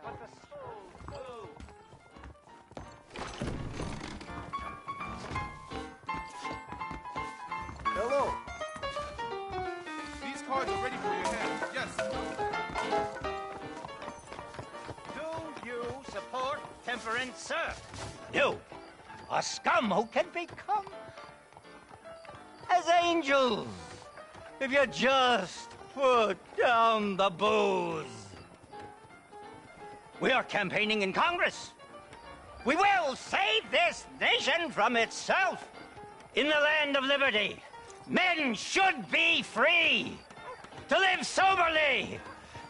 what the soul do. Hello. These cards are ready for your hand. Yes. Do you support temperance, sir? You, a scum who can become as angels if you just put down the booze. We are campaigning in Congress. We will save this nation from itself. In the land of liberty, men should be free to live soberly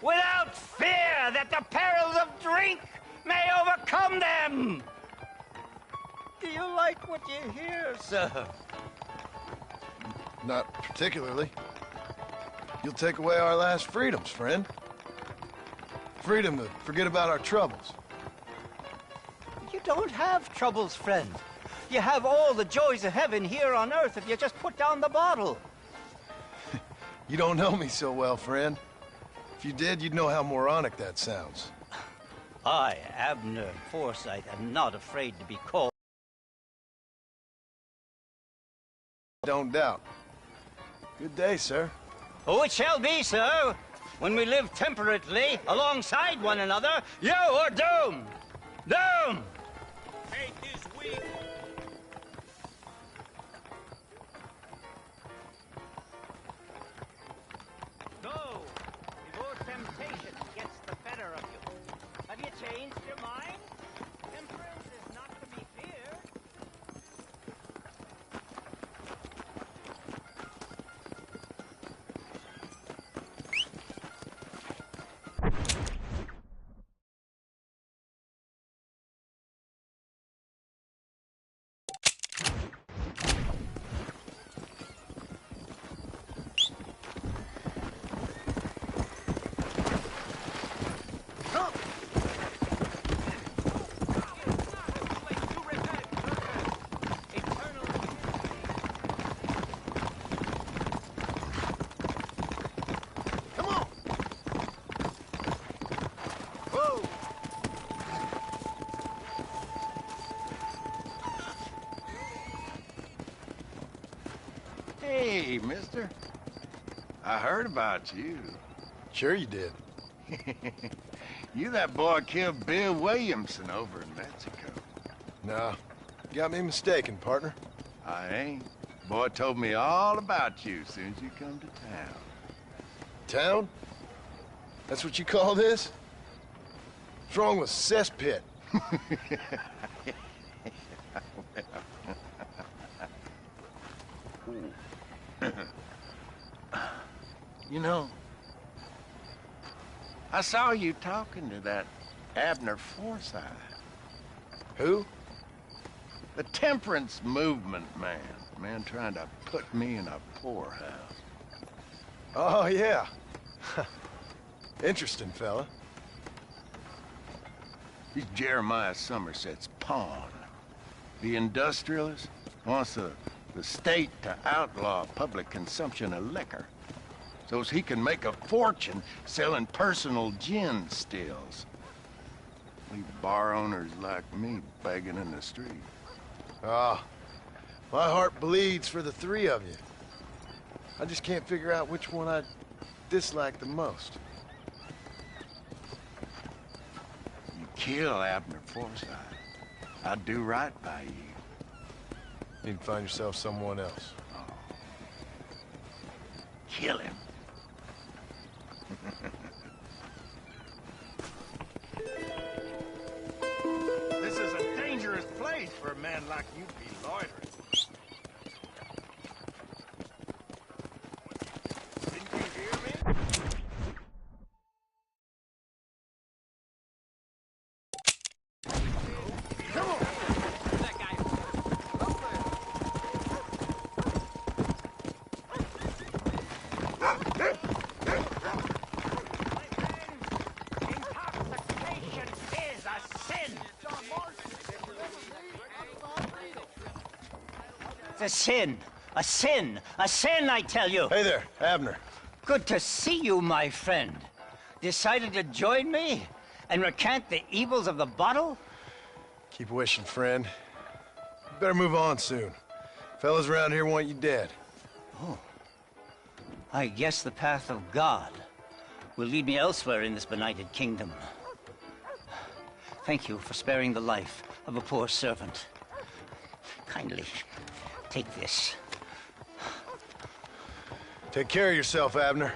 without fear that the perils of drink may overcome them. Do you like what you hear, sir? Not particularly. You'll take away our last freedoms, friend. Freedom to forget about our troubles. You don't have troubles, friend. You have all the joys of heaven here on earth if you just put down the bottle. You don't know me so well, friend. If you did, you'd know how moronic that sounds. I, Abner Forsyth, am not afraid to be called. Don't doubt. Good day, sir. Oh, it shall be, sir. When we live temperately alongside one another, you are doomed. Doomed! Hate is weak. Go before temptation gets the better of you. Have you changed your mind? Temperance is not to be feared. Hey, mister. I heard about you. Sure you did. You that boy killed Bill Williamson over in Mexico. Nah, got me mistaken, partner. I ain't. Boy told me all about you as soon as you come to town. Town? That's what you call this? What's wrong with cesspit? You know, I saw you talking to that Abner Forsyth. Who? The temperance movement man. Man trying to put me in a poorhouse. Oh, yeah. Interesting fella. He's Jeremiah Somerset's pawn. The industrialist wants the state to outlaw public consumption of liquor so as he can make a fortune selling personal gin stills. Leave bar owners like me begging in the street. Ah, my heart bleeds for the three of you. I just can't figure out which one I dislike the most. You kill Abner Forsyth, I'd do right by you. You can find yourself someone else. Kill him. This is a dangerous place for a man like you to be loitering. Didn't you hear me? Come on! That guy. Intoxication is a sin. It's a sin. A sin. A sin, I tell you. Hey there, Abner. Good to see you, my friend. Decided to join me? and recant the evils of the bottle? Keep wishing, friend. You better move on soon. Fellas around here want you dead. Oh. I guess the path of God will lead me elsewhere in this benighted kingdom. Thank you for sparing the life of a poor servant. Kindly take this. Take care of yourself, Abner.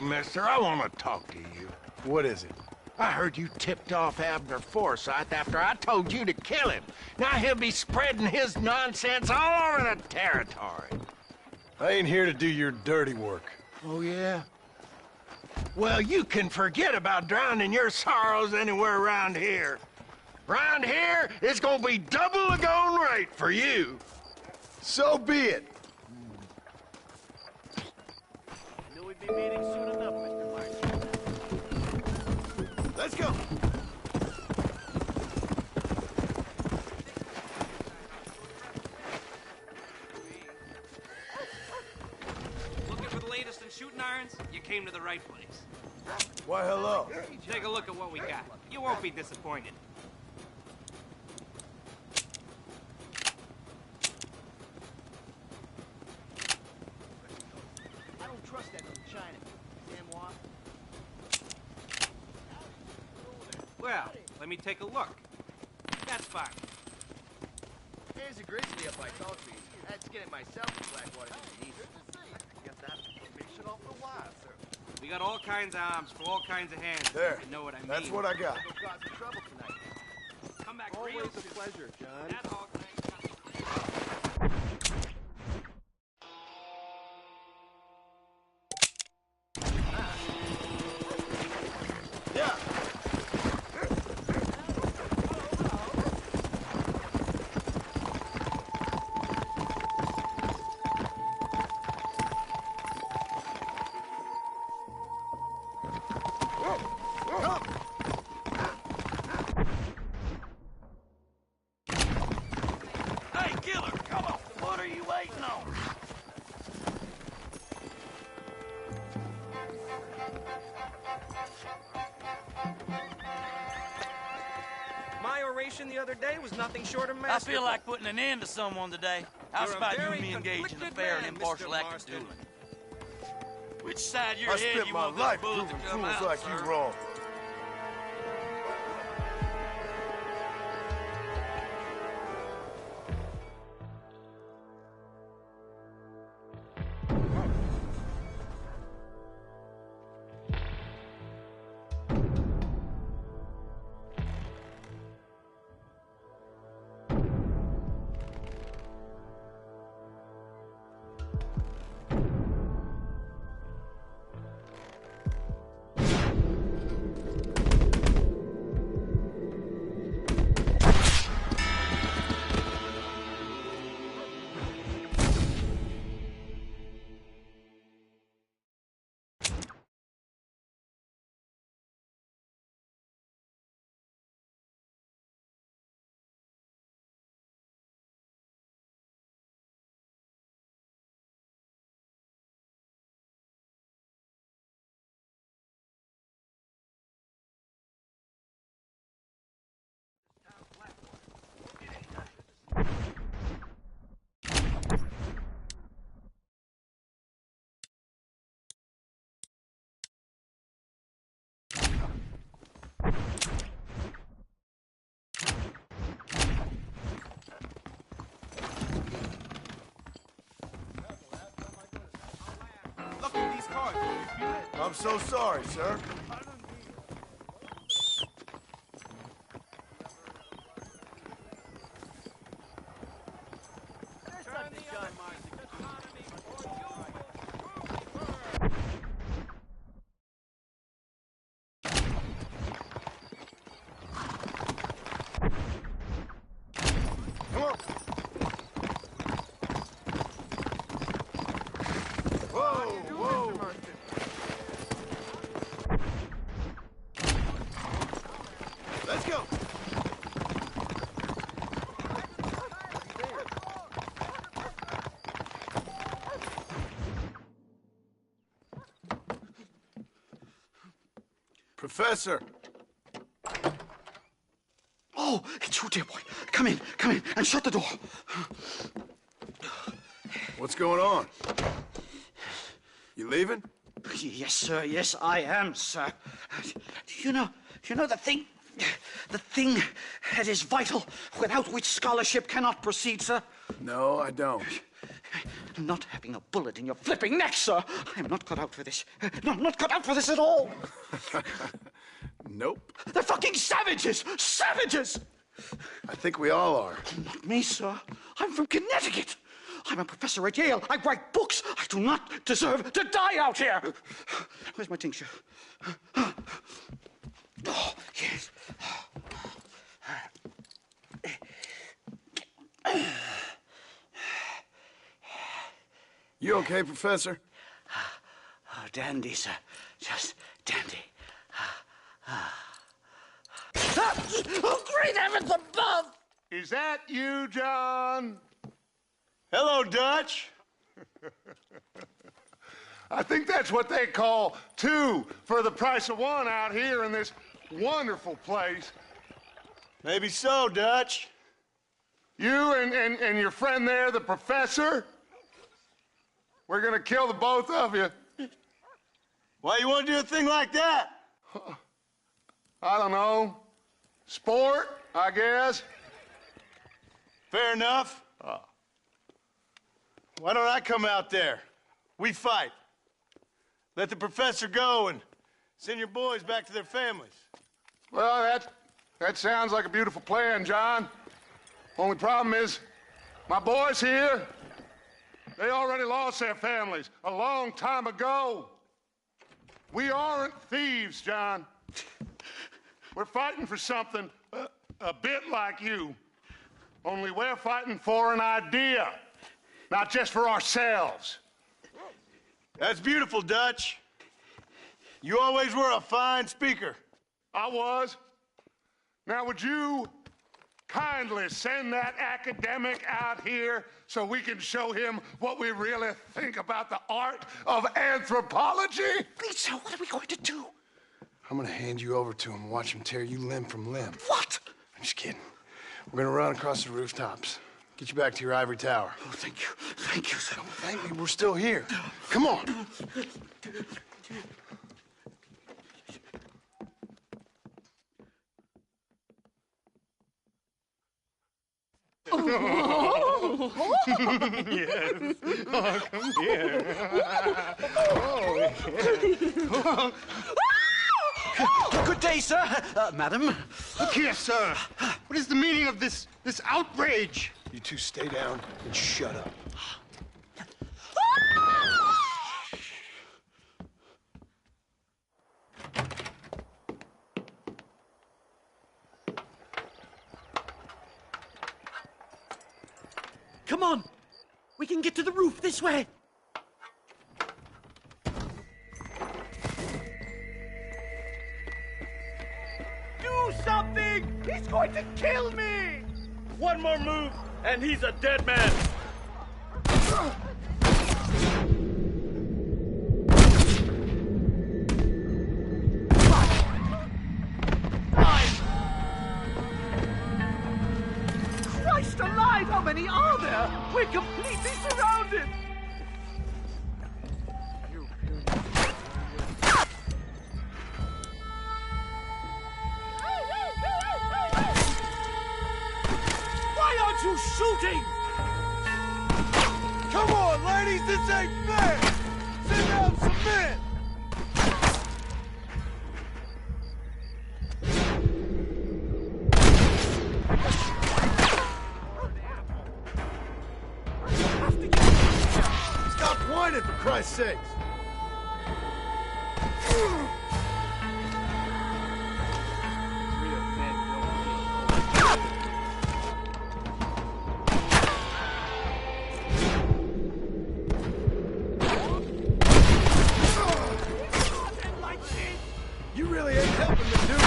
Mister, I want to talk to you. What is it? I heard you tipped off Abner Forsyth after I told you to kill him. Now he'll be spreading his nonsense all over the territory. I ain't here to do your dirty work. Oh, yeah? Well, you can forget about drowning your sorrows anywhere around here. Around here, it's gonna be double the going rate for you. So be it. I knew we'd be meeting soon enough, Mr. Martin. Let's go. Looking for the latest in shooting irons? You came to the right place. Why, hello. Take a look at what we got. You won't be disappointed. I don't trust that from China. Samoa. Well, let me take a look. That's fine. There's a grizzly up by Coffee. I had to get it myself in Blackwater didn't need it. Got that information off the wire, sir. We got all kinds of arms for all kinds of hands. There. If you know what I mean. That's what I got. Go cause some trouble tonight. Come back Always real a soon. pleasure, John. That hog thing. Yeah. Hey, killer, come on. What are you waiting on? My oration the other day was nothing short of I masterful. feel like putting an end to someone today. How's You're a about you very and me engage in a conflicted fair and man, impartial Mr. act of Marston. dueling? Which side you're I heading, spent you my want this life bullet proving to come fools out, like sir? you wrong. Look at these cards. I'm so sorry, sir. There's nothing John Marston. Professor! Oh, it's you, dear boy. Come in, and shut the door. What's going on? You leaving? Yes, sir. Yes, I am, sir. You know the thing that is vital, without which scholarship cannot proceed, sir? No, I don't. Not having a bullet in your flipping neck, sir. I am not cut out for this. No, I'm not cut out for this at all. Nope. They're fucking savages! Savages! I think we all are. Not me, sir. I'm from Connecticut. I'm a professor at Yale. I write books. I do not deserve to die out here. Where's my tincture? Oh, yes. You okay, Professor? Oh, dandy, sir. Just dandy. Oh, great heavens above! Is that you, John? Hello, Dutch. I think that's what they call two for the price of one out here in this wonderful place. Maybe so, Dutch. You and your friend there, the professor, we're gonna kill the both of you. Why you want to do a thing like that? I don't know. Sport, I guess. Fair enough. Why don't I come out there? We fight. Let the professor go and send your boys back to their families. Well, that sounds like a beautiful plan, John. Only problem is, my boys here, they already lost their families a long time ago. We aren't thieves, John. We're fighting for something a bit like you. Only we're fighting for an idea, not just for ourselves. That's beautiful, Dutch. You always were a fine speaker. I was. Now, would you kindly send that academic out here so we can show him what we really think about the art of anthropology? Please, sir, what are we going to do? I'm gonna hand you over to him and watch him tear you limb from limb. What? I'm just kidding. We're gonna run across the rooftops. Get you back to your ivory tower. Oh, thank you. Thank you, sir. Don't thank me, we're still here. Come on. Yes. Oh, come here. Good day, sir. Madam. Look here, sir. What is the meaning of this outrage? You two stay down and shut up. Come on. We can get to the roof this way. Do something! He's going to kill me! One more move, and he's a dead man. Christ alive, how many are there? We're completely surrounded. Why aren't you shooting? Come on, ladies, this ain't fair! Send down some men! Stop whining, for Christ's sakes! You really ain't helping me, dude.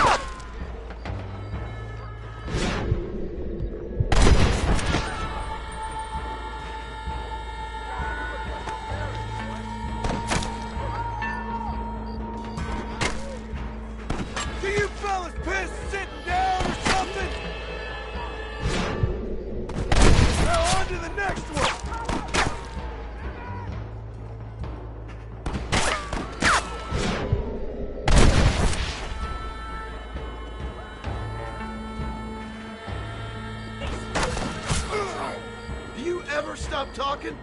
talking?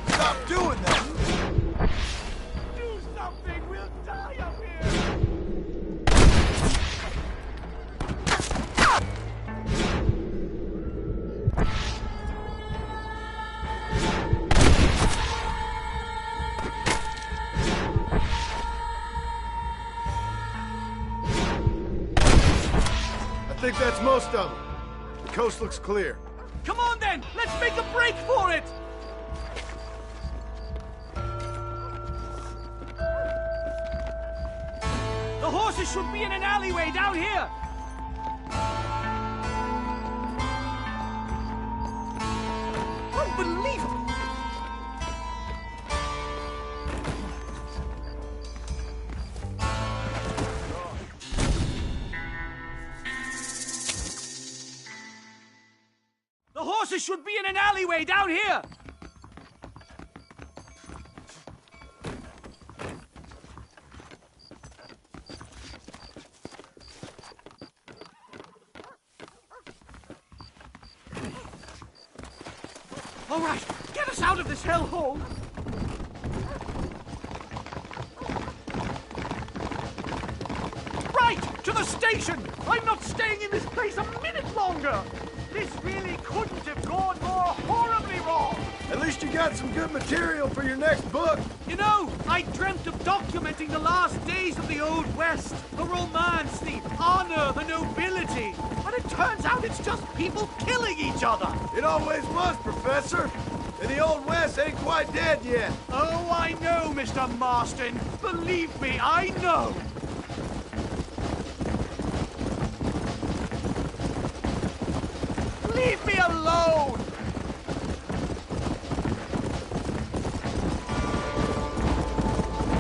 Stop doing that! Do something! We'll die up here! I think that's most of them. The coast looks clear. Come on then, let's make a break for it! The horses should be in an alleyway down here! Unbelievable! The horses should be in an alleyway down here! All right, get us out of this hellhole! Right, to the station! I'm not staying in this place a minute longer! This really couldn't have gone more horribly wrong! At least you got some good material for your next book. You know, I dreamt of documenting the last days of the Old West. The romance, the honor, the nobility. But it turns out it's just people killing each other. It always was, Professor. And the Old West ain't quite dead yet. Oh, I know, Mr. Marston. Believe me, I know. Leave me alone!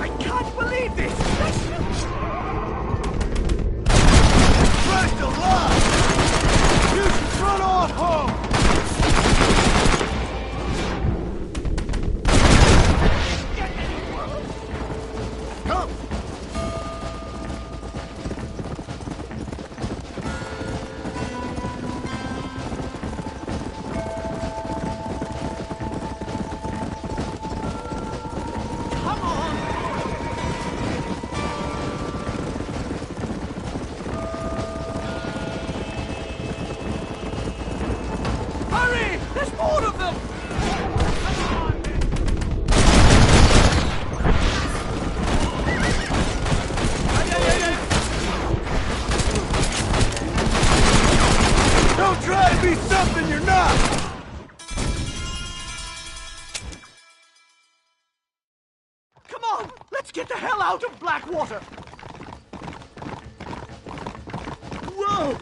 I can't believe this! Christ alive! You should run on home! Come! Hurry! There's more of them! Don't try to be something you're not! Come on! Let's get the hell out of Blackwater! Whoa!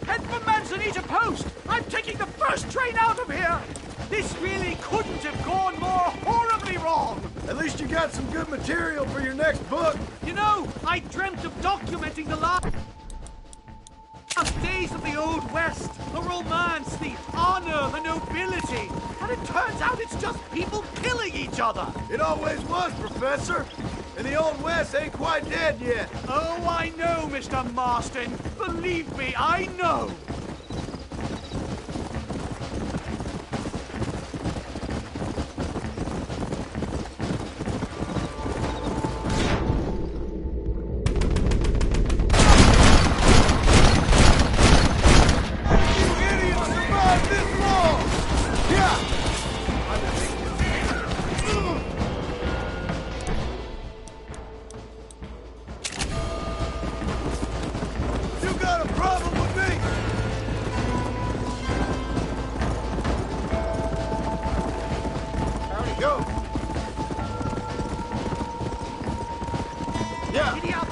Head for Manzanita Post! I'm taking the first train out of here! This really couldn't have gone more horribly wrong! At least you got some good material for your next book. You know, I dreamt of documenting the last days of the Old West. The romance, the honor, the nobility. And it turns out it's just people killing each other. It always was, Professor. And the Old West ain't quite dead yet. Oh, I know, Mr. Marston. Believe me, I know. You idiots survived this long! Yeah! You got a problem with me? Howdy go. Yeah. Hideout.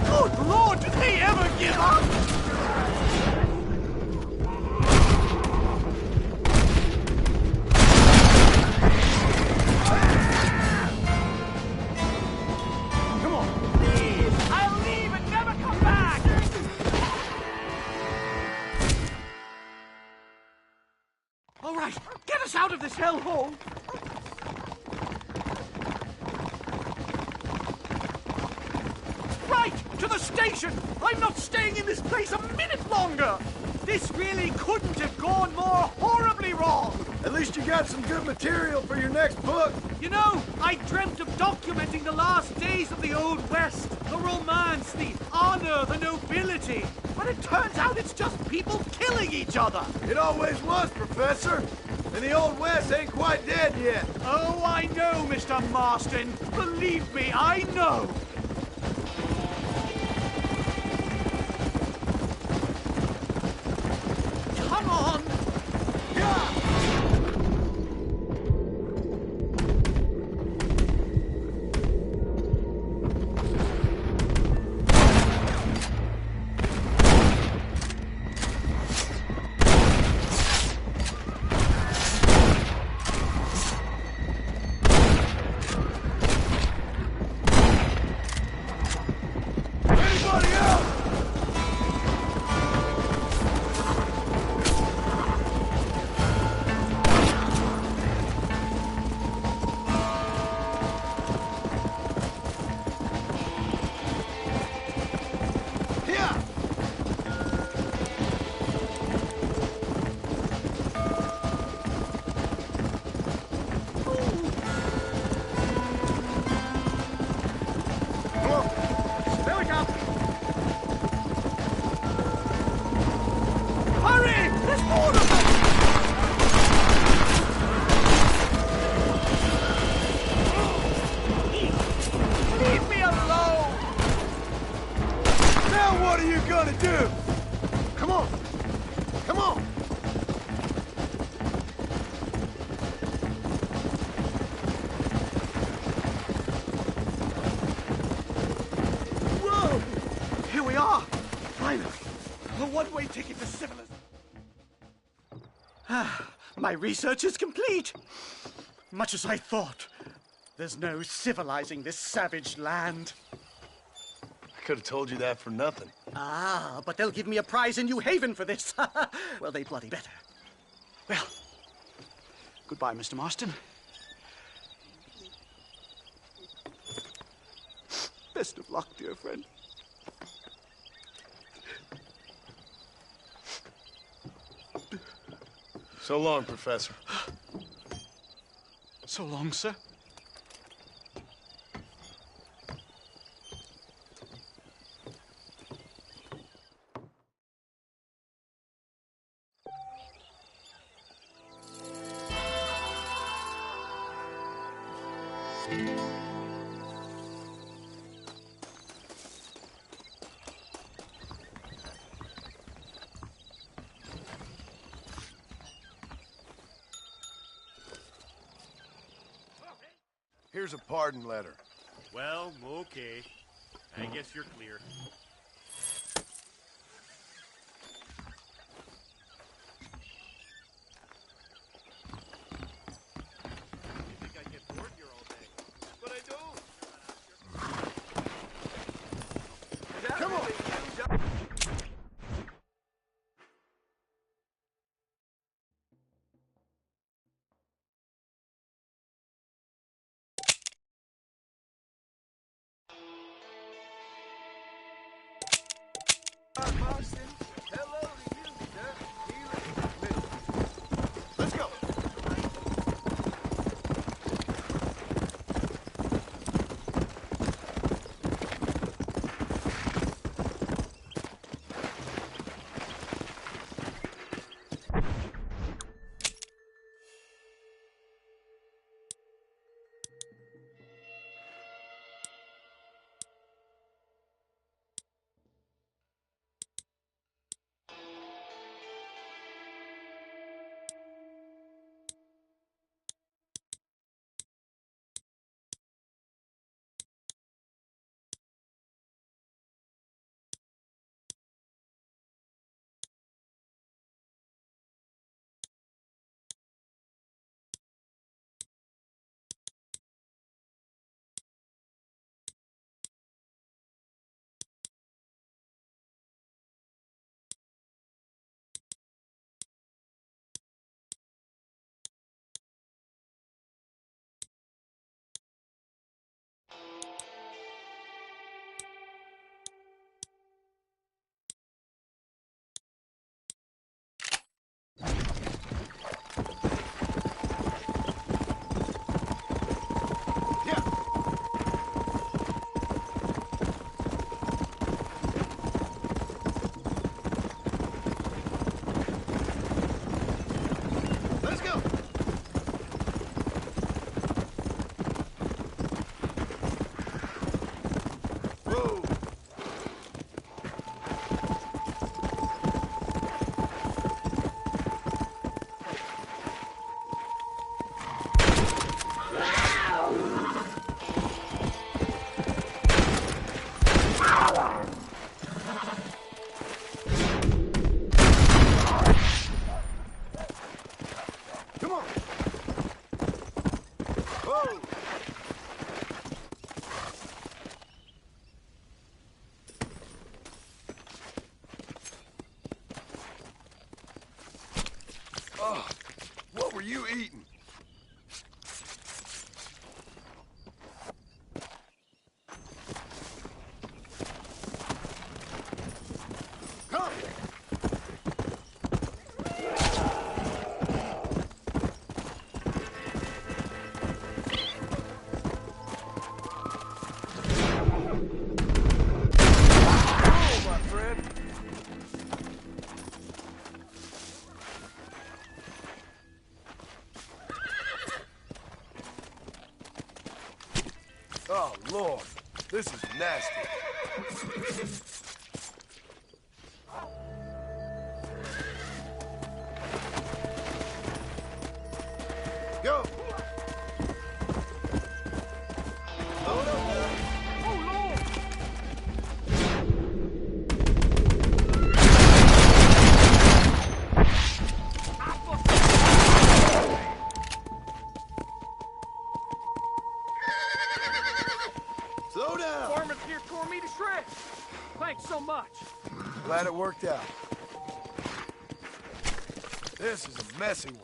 Good Lord, did they ever give up? of this hellhole. Right! To the station! I'm not staying in this place a minute longer! This really couldn't have gone more horribly wrong! At least you got some good material for your next book. You know, I dreamt of documenting the last days of the Old West. The romance, the honor, the nobility. But it turns out it's just people killing each other. It always was, Professor. And the Old West ain't quite dead yet. Oh, I know, Mr. Marston. Believe me, I know. Come on. My research is complete. Much as I thought. There's no civilizing this savage land. I could have told you that for nothing. Ah, but they'll give me a prize in New Haven for this. Well, they bloody better. Well, goodbye, Mr. Marston. Best of luck, dear friend. So long, Professor. So long, sir. Here's a pardon letter. Well, okay. I guess you're clear. You think I'd get bored here all day? But I don't. Come on! Let's go. Oh, Lord. This is nasty. Go! Load up, boy. Oh, Lord! Slow down! Varmint here tore me to shreds. Thanks so much. Glad it worked out. This is a messy one.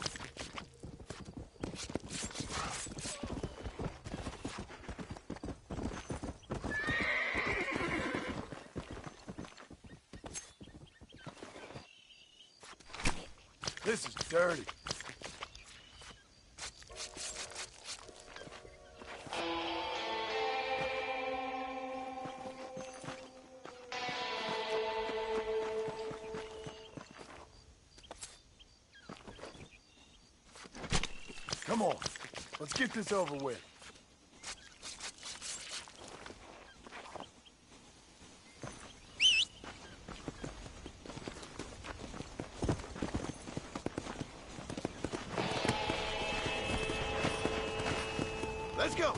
This is dirty. Come on, let's get this over with. Let's go.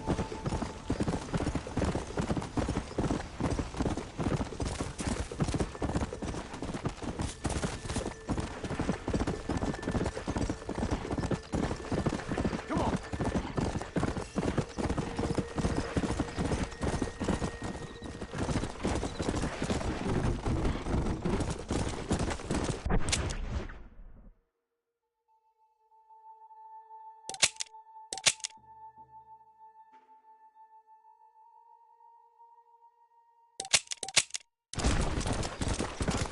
Come on.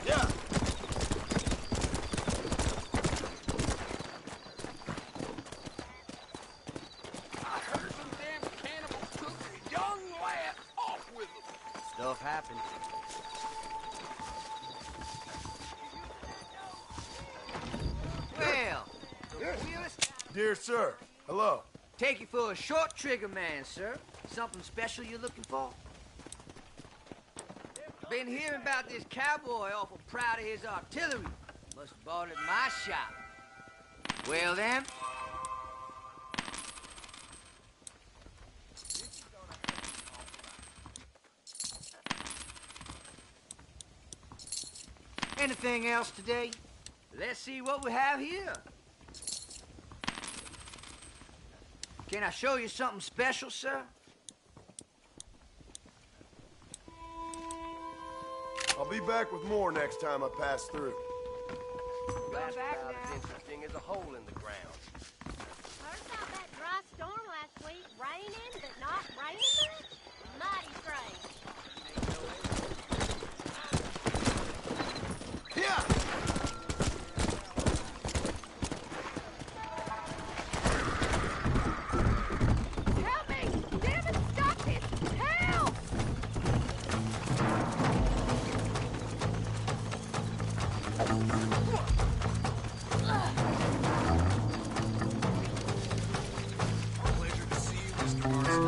Yeah. I heard some damn cannibals took a young lad off with them. Stuff happens. Well, the realest Dear sir, hello. take you for a short trigger man, sir. Something special you're looking for? Been hearing about this cowboy awful proud of his artillery. Must have bought it in my shop. Well then, anything else today? Let's see what we have here. Can I show you something special, sir? I'll be back with more next time I pass through. That's about as interesting as a hole in the ground. Heard about that dry storm last week. Raining, but not raining much? Mighty strange. Yeah! Help me! Damn it, stop this! Help! Pleasure to see you, Mr. Marston.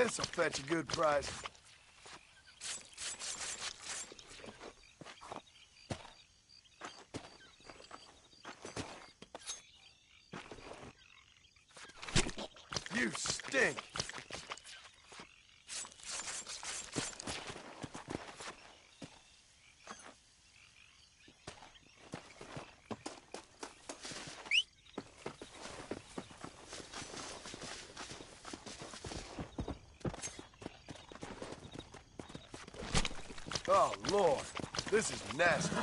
This'll fetch a good price. You stink. Oh, Lord. This is nasty.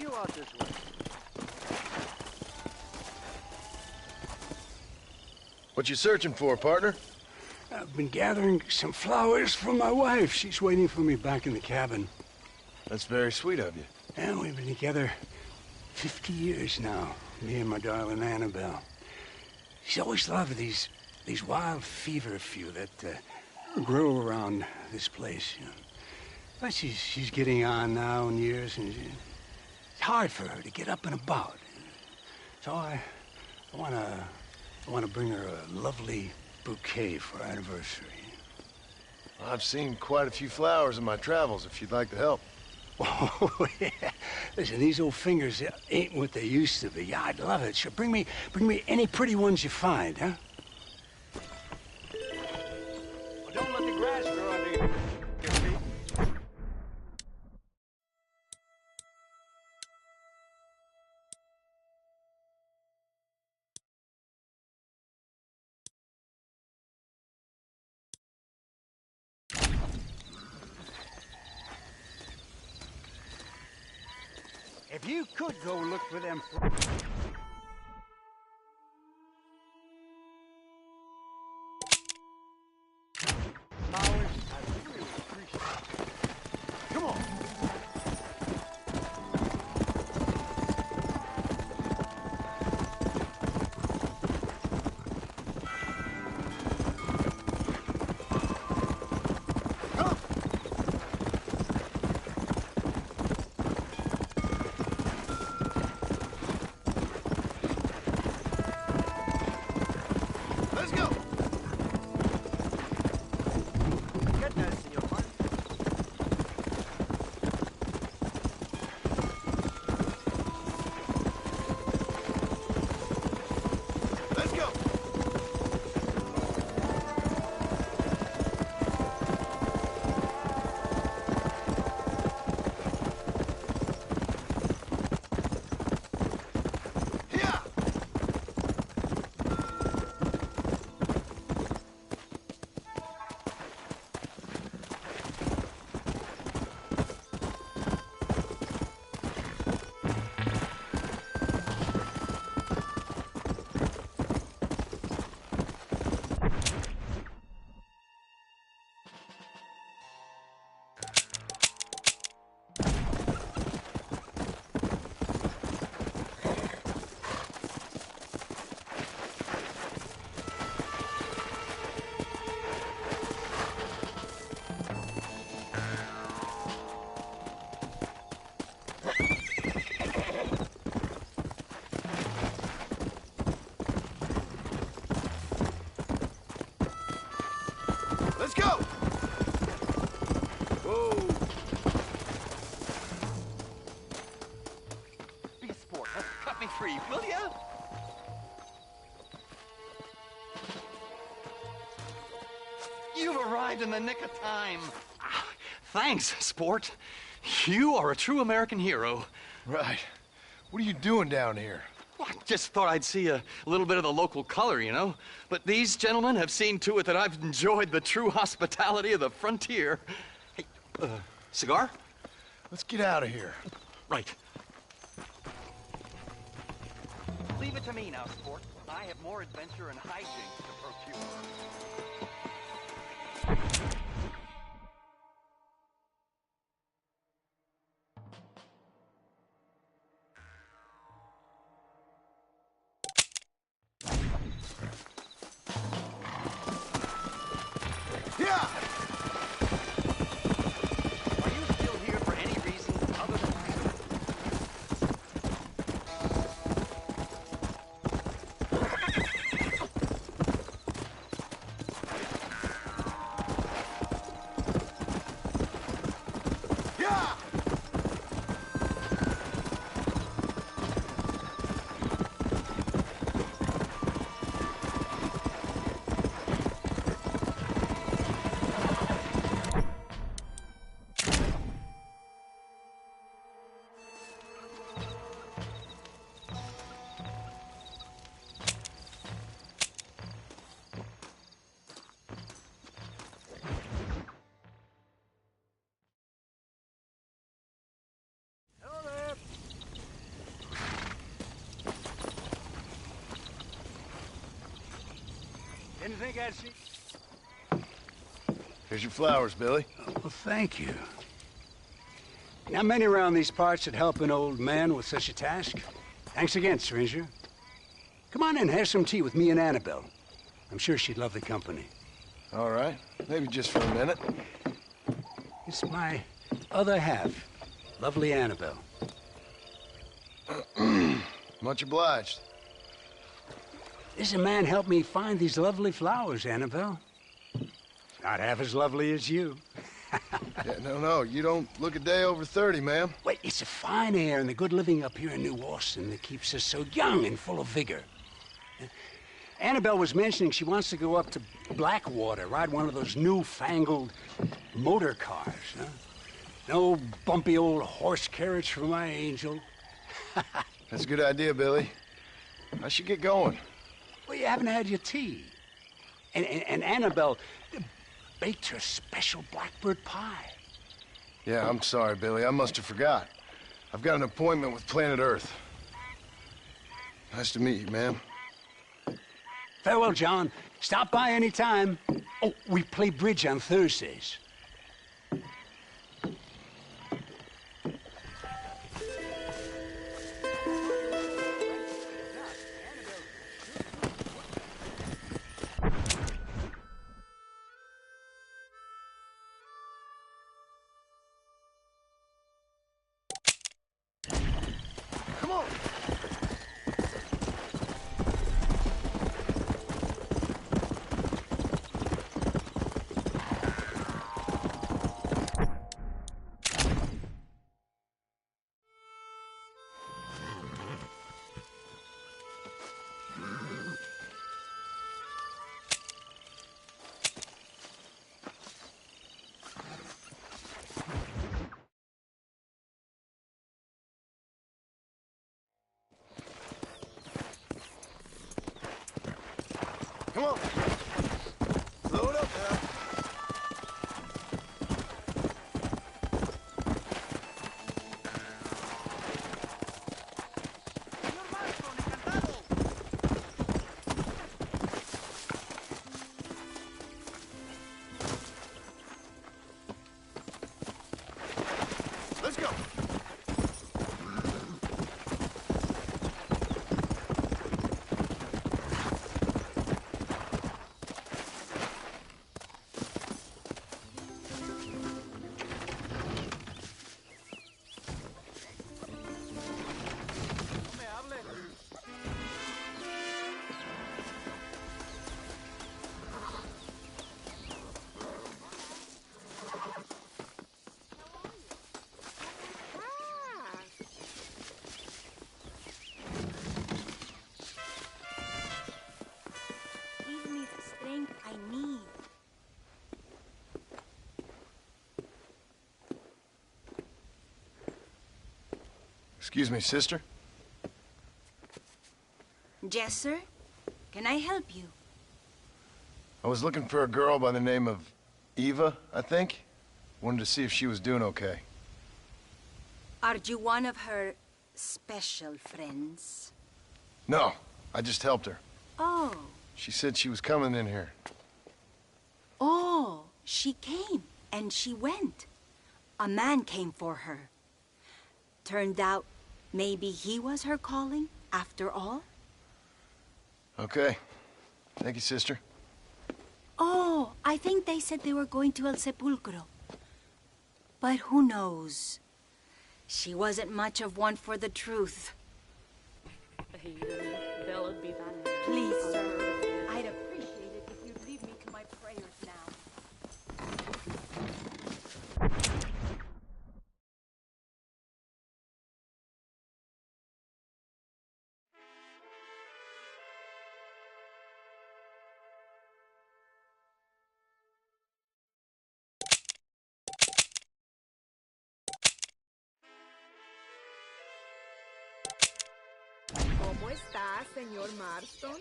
You out this way. What you searching for, partner? I've been gathering some flowers for my wife. She's waiting for me back in the cabin. That's very sweet of you. And we've been together 50 years now, me and my darling Annabelle. She's always loved these wild feverfew that grow around this place, you know. But she's getting on now in years, and it's hard for her to get up and about. So I wanna bring her a lovely bouquet for our anniversary. I've seen quite a few flowers in my travels, if you'd like to help. Oh, yeah. Listen, these old fingers ain't what they used to be. Yeah, I'd love it. Sure, bring me any pretty ones you find, huh? Well, don't let the grass grow under your feet. If you could go look for them flowers, I really appreciate it. Come on. creep, will ya? You've arrived in the nick of time. Thanks, sport. You are a true American hero. Right. What are you doing down here? Well, I just thought I'd see a little bit of the local color, you know? But these gentlemen have seen to it that I've enjoyed the true hospitality of the frontier. Hey, cigar? Let's get out of here. Right. Leave it to me now, sport. I have more adventure and hijinks to procure. Yeah! Are you still here for any reason other than Yeah! Didn't think I'd see... Here's your flowers, Billy. Well, thank you. Not many around these parts that help an old man with such a task. Thanks again, stranger. Come on in, have some tea with me and Annabelle. I'm sure she'd love the company. All right. Maybe just for a minute. It's my other half, lovely Annabelle. Much obliged. This man helped me find these lovely flowers, Annabelle. Not half as lovely as you. Yeah, no, you don't look a day over 30, ma'am. Wait, it's the fine air and the good living up here in New Austin that keeps us so young and full of vigor. Annabelle was mentioning she wants to go up to Blackwater, ride one of those newfangled motor cars, huh? No bumpy old horse carriage for my angel. That's a good idea, Billy. I should get going. Well, you haven't had your tea. And Annabelle baked her special blackbird pie. Yeah, I'm sorry, Billy. I must have forgot. I've got an appointment with Planet Earth. Nice to meet you, ma'am. Farewell, John. Stop by any time. Oh, we play bridge on Thursdays. Come on! Come on. Slow it up now. Let's go. Excuse me, sister? Yes, sir? Can I help you? I was looking for a girl by the name of Eva, I think. Wanted to see if she was doing okay. Are you one of her special friends? No, I just helped her. Oh. She said she was coming in here. Oh, she came and she went. A man came for her. Turned out maybe he was her calling after all? Okay. Thank you, sister. Oh, I think they said they were going to El Sepulcro. But who knows? She wasn't much of one for the truth. Please, sir. I'd appreciate it if you'd leave me to my prayers now. ¿Cómo está, señor Marston?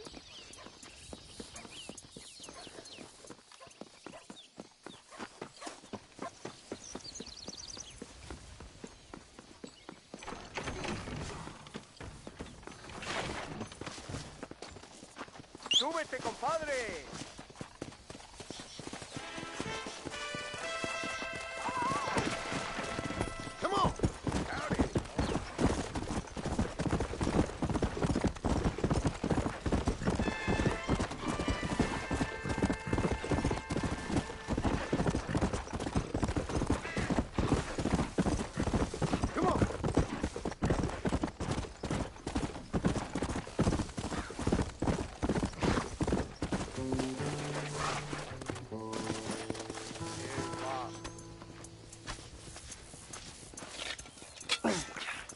¡Súbete, compadre! Come on!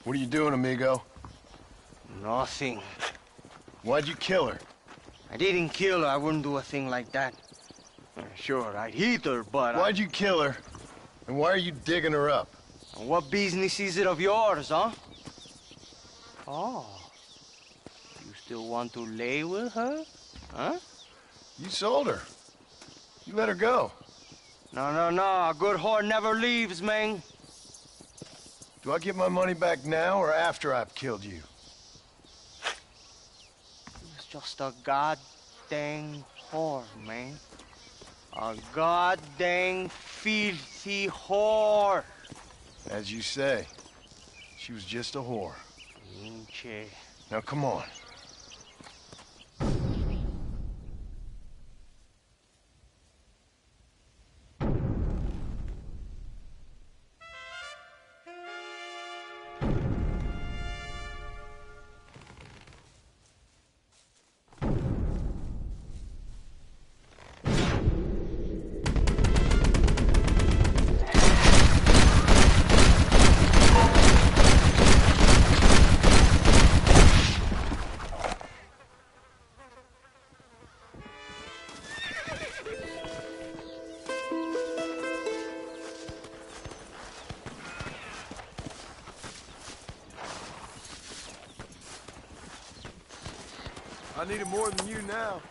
What are you doing, amigo? Nothing. Why'd you kill her? I didn't kill her. I wouldn't do a thing like that. Sure, I'd hit her, but Why'd you kill her? And why are you digging her up? What business is it of yours, huh? Oh. You still want to lay with her? Huh? You sold her. You let her go. No. A good whore never leaves, man. Do I get my money back now or after I've killed you? It's just a goddamn whore, man. A goddamn filthy whore. As you say, she was just a whore. Pinche. Now come on. I need it more than you now.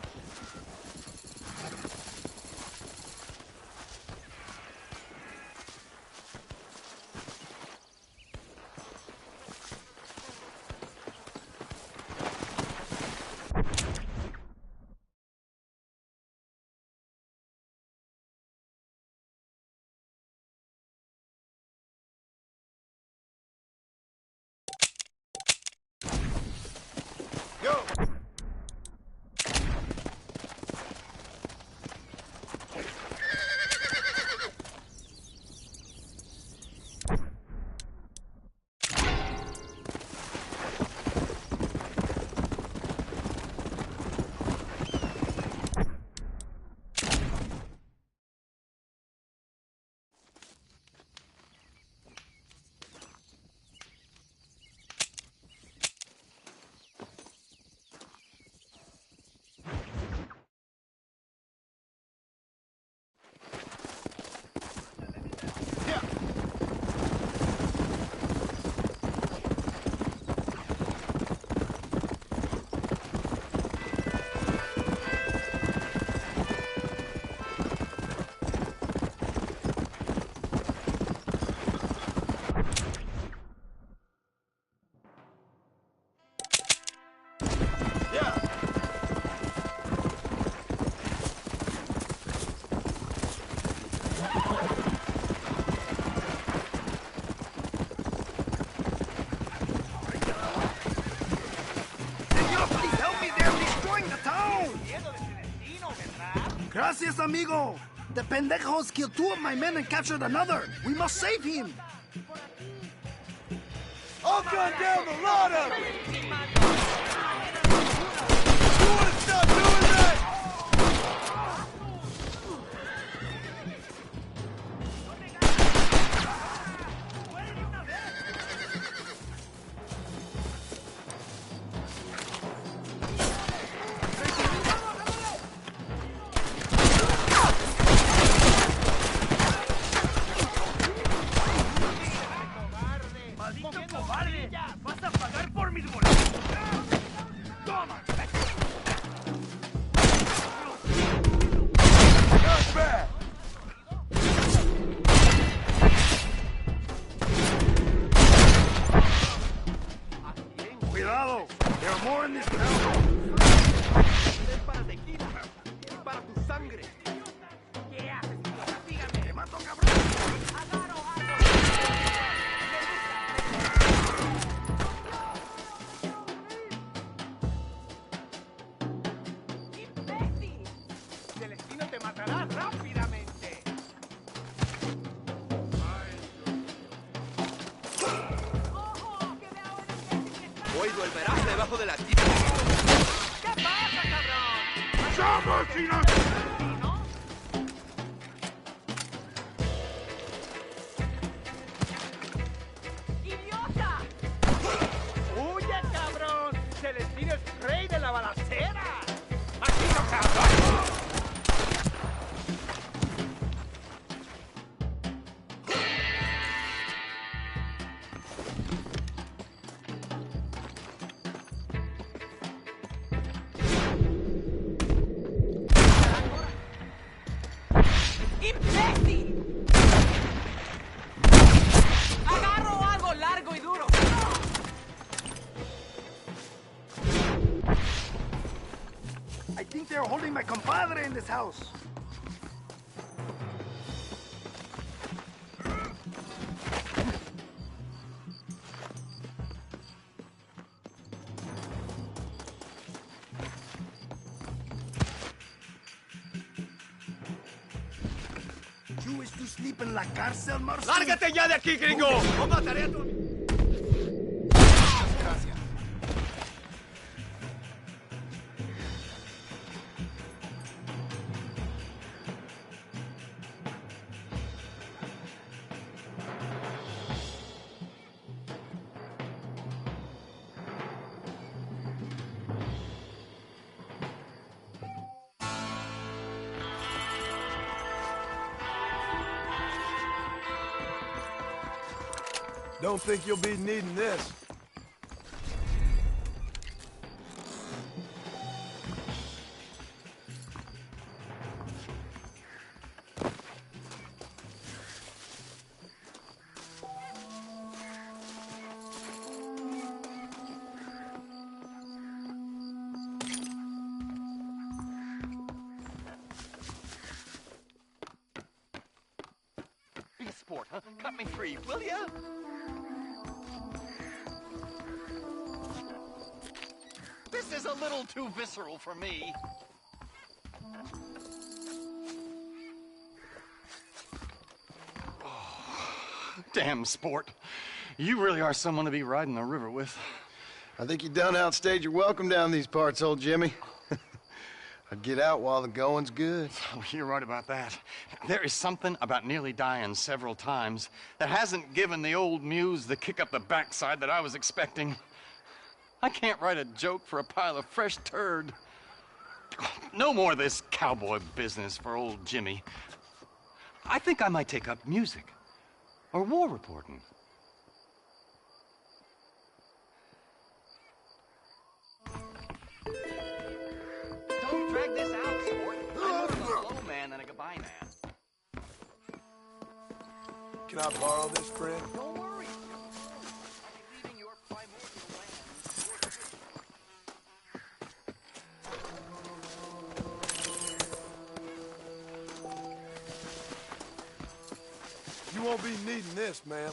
Gracias, amigo. The pendejos killed 2 of my men and captured another. We must save him. I'll gun down the lot of them! You want to stop doing that? Hoy volverás debajo de la tierra. ¿Qué pasa, cabrón? ¡Somos ¡Idiota! ¡Huye, cabrón! ¡Celestino es rey de la balacera! ¡Aquí no, cabrón! I think they're holding my compadre in this house. You wish to sleep in la cárcel, Marcel? ¡Lárgate ya de aquí, gringo! ¡O mataré a tu amigo! Don't think you'll be needing this. Be a sport, huh? Cut me free, will ya? This is a little too visceral for me. Oh, damn, sport. You really are someone to be riding the river with. I think you done outstayed your welcome down these parts, old Jimmy. I'd get out while the going's good. Oh, you're right about that. There is something about nearly dying several times that hasn't given the old muse the kick up the backside that I was expecting. I can't write a joke for a pile of fresh turd. No more of this cowboy business for old Jimmy. I think I might take up music or war reporting. Don't drag this out, sport. I'm more of a slow man than a goodbye man. Can I borrow this, friend? Don't worry. You won't be needing this, ma'am.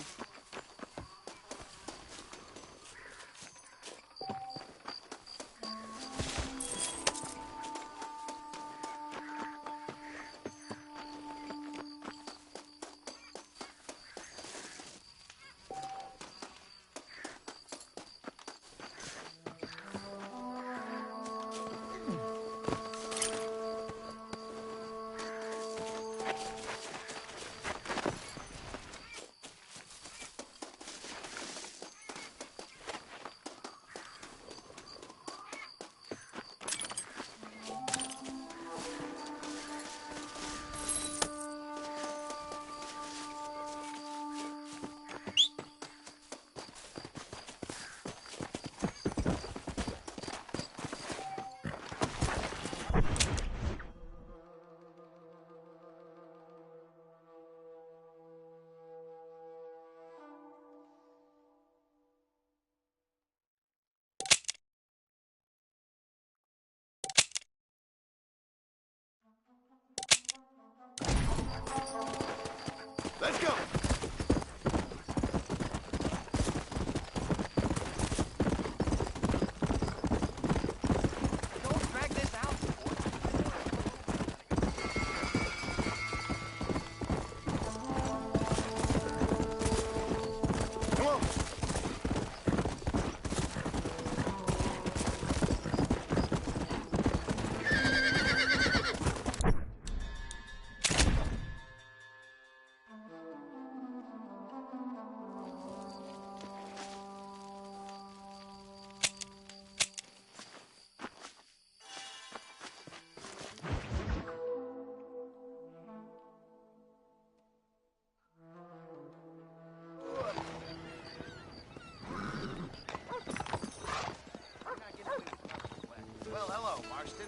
Well, hello, Marston.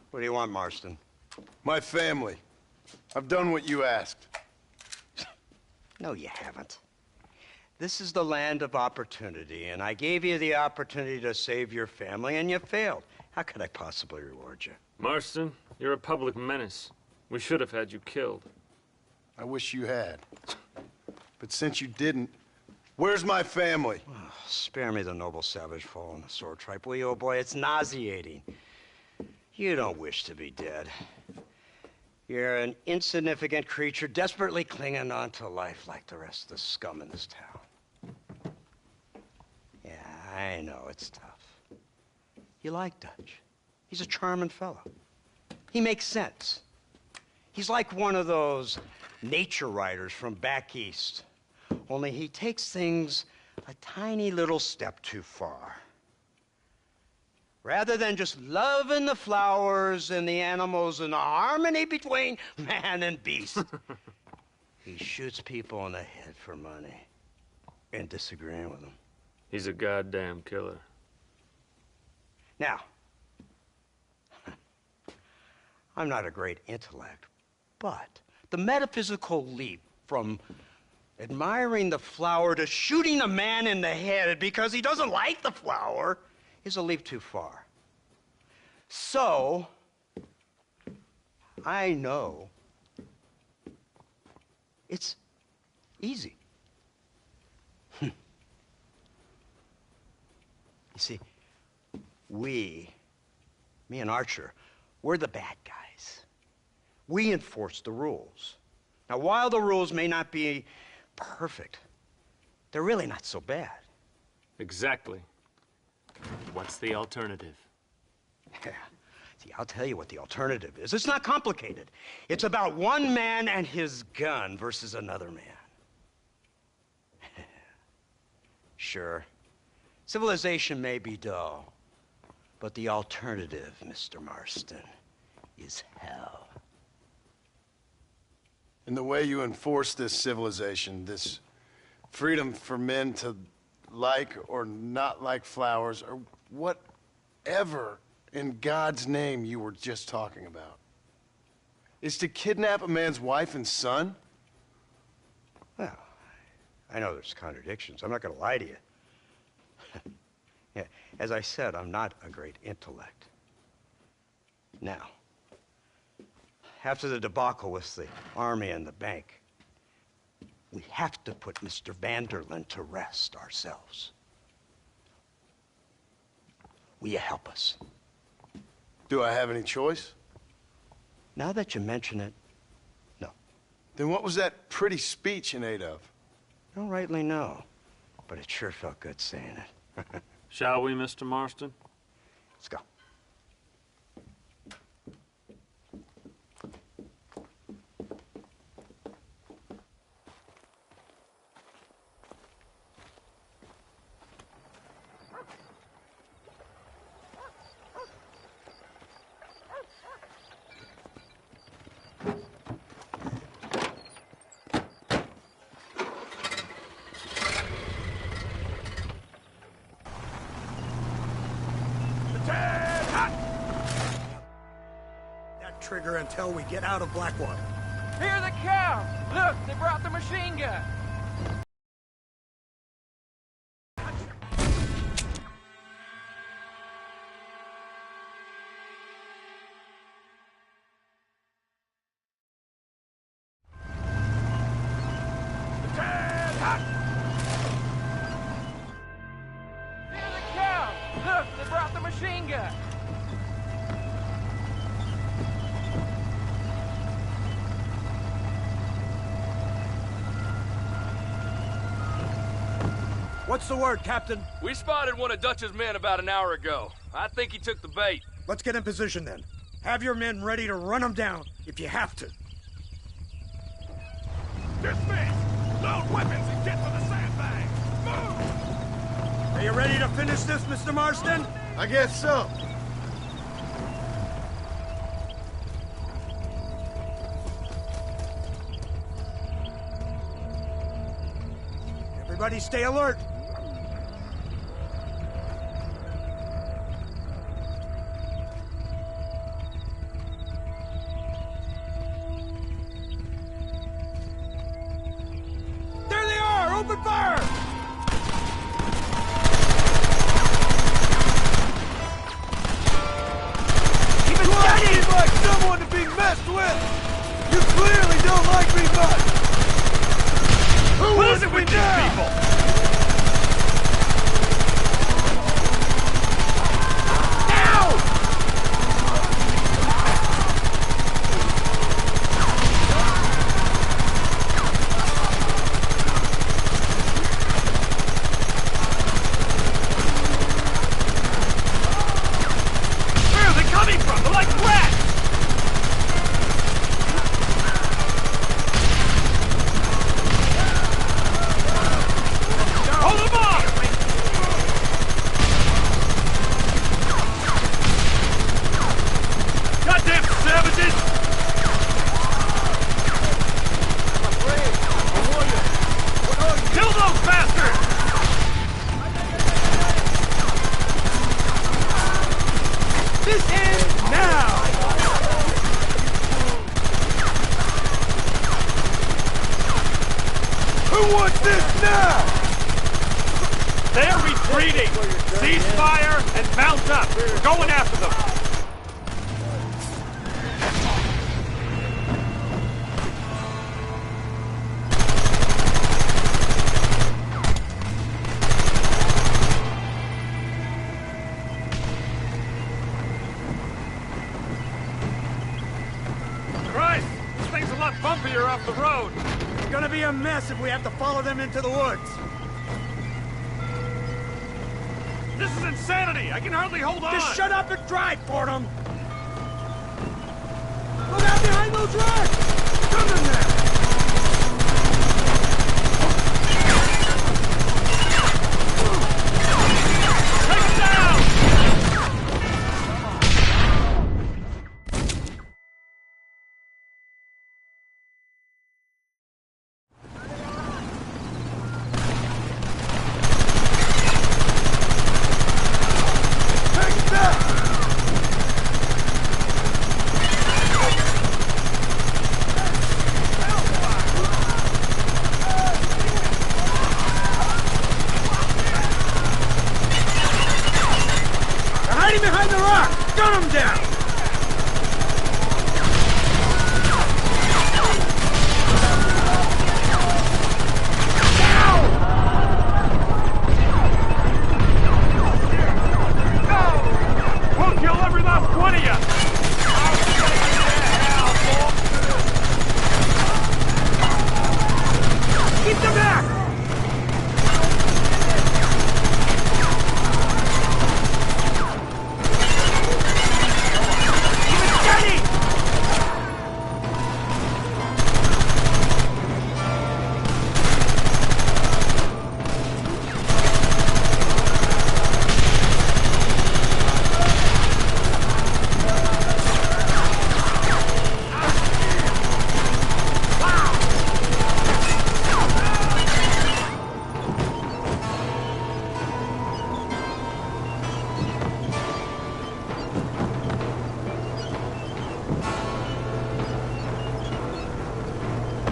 What do you want, Marston? My family. I've done what you asked. No, you haven't. This is the land of opportunity, and I gave you the opportunity to save your family, and you failed. How could I possibly reward you? Marston, you're a public menace. We should have had you killed. I wish you had. But since you didn't, where's my family? Oh, spare me the noble savage fall on the sword tripe, will you, old boy? It's nauseating. You don't wish to be dead. You're an insignificant creature desperately clinging on to life like the rest of the scum in this town. Yeah, I know, it's tough. You like Dutch. He's a charming fellow. He makes sense. He's like one of those nature writers from back east. Only he takes things a tiny little step too far. Rather than just loving the flowers and the animals and the harmony between man and beast, he shoots people in the head for money and disagreeing with them. He's a goddamn killer. Now, I'm not a great intellect, but the metaphysical leap from admiring the flower to shooting a man in the head because he doesn't like the flower is a leap too far. So, I know it's easy. You see, me and Archer, we're the bad guys. We enforce the rules. Now, while the rules may not be perfect, they're really not so bad. Exactly. What's the alternative? Yeah. See, I'll tell you what the alternative is. It's not complicated. It's about one man and his gun versus another man. Sure, civilization may be dull, but the alternative, Mr. Marston, is hell. And the way you enforce this civilization, this freedom for men to like or not like flowers, or whatever in God's name you were just talking about, is to kidnap a man's wife and son? Well, I know there's contradictions. I'm not going to lie to you. Yeah, as I said, I'm not a great intellect. Now, after the debacle with the army and the bank, we have to put Mr. Vanderlyn to rest ourselves. Will you help us? Do I have any choice? Now that you mention it, no. Then what was that pretty speech in aid of? I don't rightly know, but it sure felt good saying it. Shall we, Mr. Marston? Let's go. Trigger until we get out of Blackwater. Hear the cow! Look, they brought the machine gun! Hear the cow! Look, they brought the machine gun! What's the word, Captain? We spotted one of Dutch's men about an hour ago. I think he took the bait. Let's get in position then. Have your men ready to run them down if you have to. Dismiss! Load weapons and get to the sandbag! Move! Are you ready to finish this, Mr. Marston? I guess so. Everybody stay alert. There they are! Open fire! Keep it steady! You like someone to be messed with! You clearly don't like me much! What is it with these people? Where are they coming from? They're like rats! Hold them off! Goddamn savages! Kill those bastards! This ends now! Who wants this now? They're retreating! Cease fire and mount up! We're going after them! Christ! This thing's a lot bumpier off the road! It's gonna be a mess if we have to follow them into the woods. This is insanity! I can hardly hold on! Just shut up and drive, Fordham! Look out behind those rocks! Come in there! Take him down! Behind the rock! Gun him down! We'll kill every last one of you! Keep them back!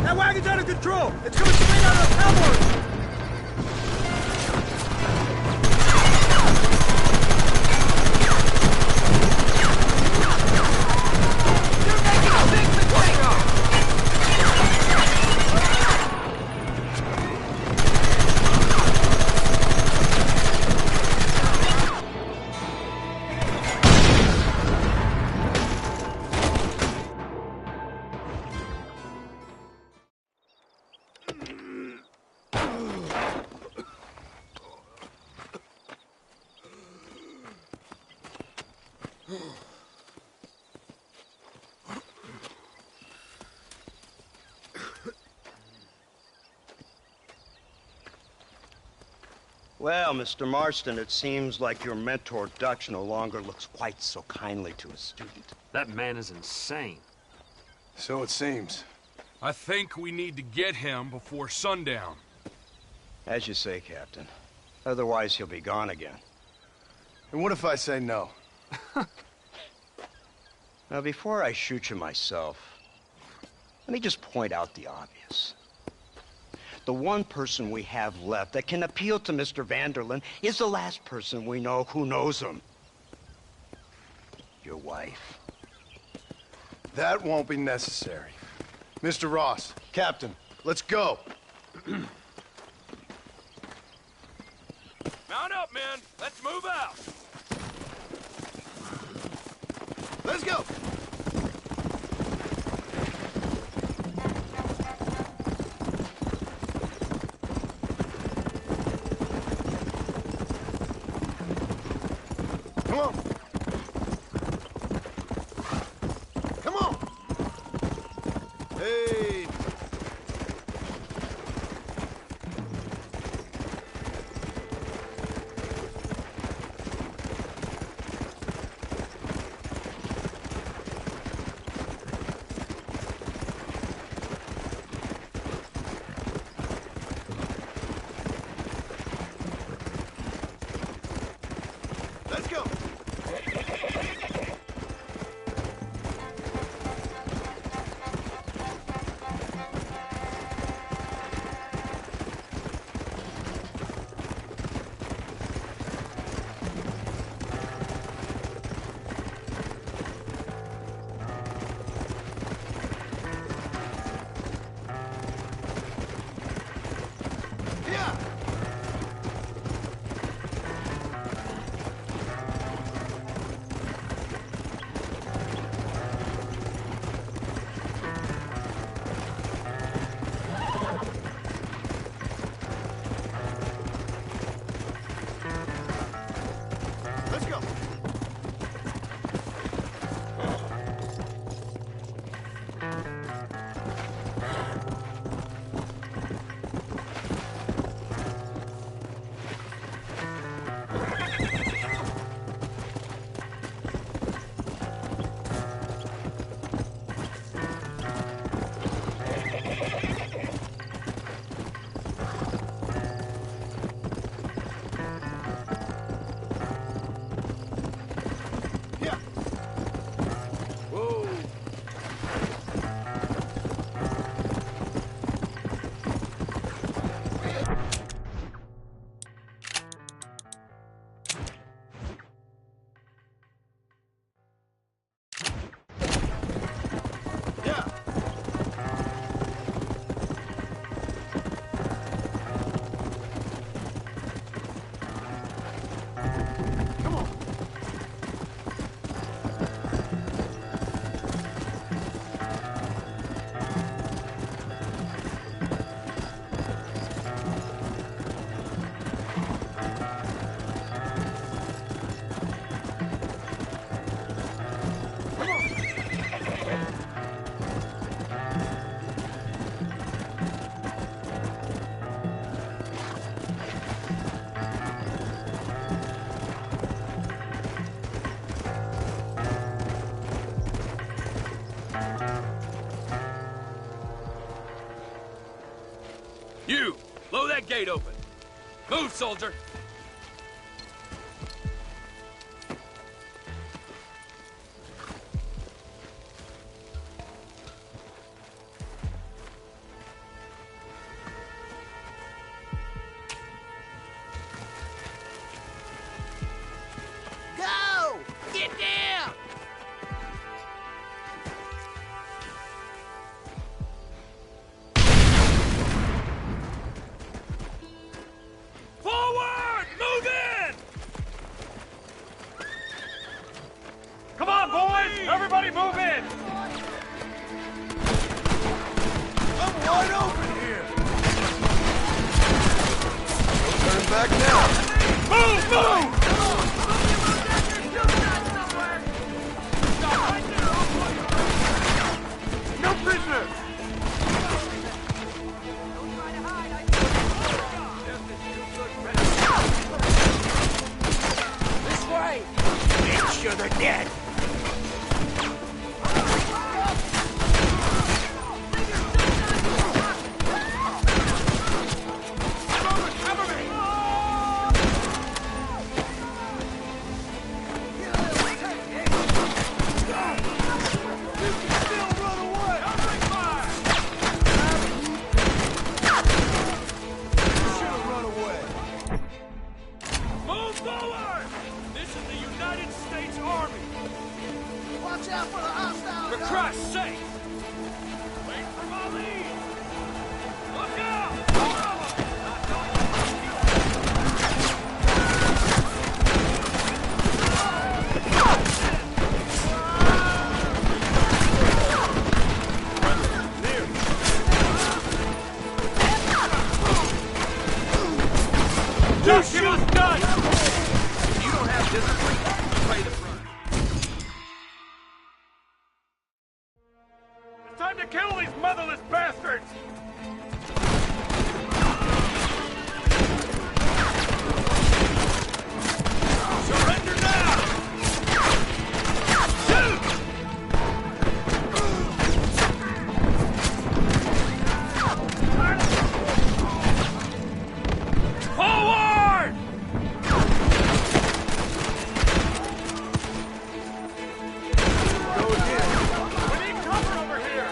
That wagon's out of control! It's coming straight out of the cowboys! Well, Mr. Marston, it seems like your mentor Dutch no longer looks quite so kindly to his student. That man is insane. So it seems. I think we need to get him before sundown. As you say, Captain. Otherwise, he'll be gone again. And what if I say no? Now, before I shoot you myself, let me just point out the obvious. The one person we have left that can appeal to Mr. Vanderlyn is the last person we know who knows him. Your wife. That won't be necessary. Mr. Ross, Captain, let's go. Mount up, men. Let's move out. Let's go. Come on. Come on. Hey. Let's go. Yeah. Let's go. Yeah. Whoa. Yeah. Come on. You, blow that gate open. Move, soldier. Go! Get down! Forward! Move in! Come on, boys! Everybody move in! I'm wide open here. Don't turn back now. Move! Move! No prisoners. This way! Make sure they're dead. Come on. Time to kill these motherless bastards! Surrender now! Shoot! Forward! Go again. We need cover over here!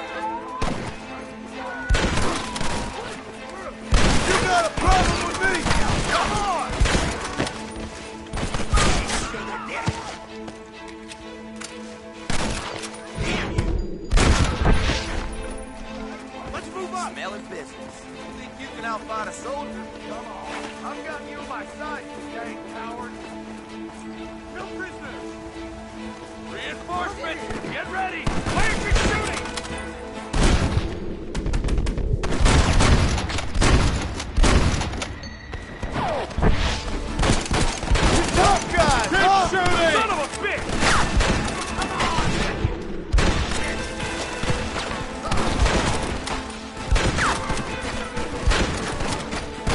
You got a problem with me? Come on! Let's move up. Smelling business. You think you can outfight a soldier? Come on. I've got you in my sights, you dang coward. No prisoners! Reinforcements! Get ready! Fire for shooting! Tough guy! Keep Huh? shooting! Son of a bitch!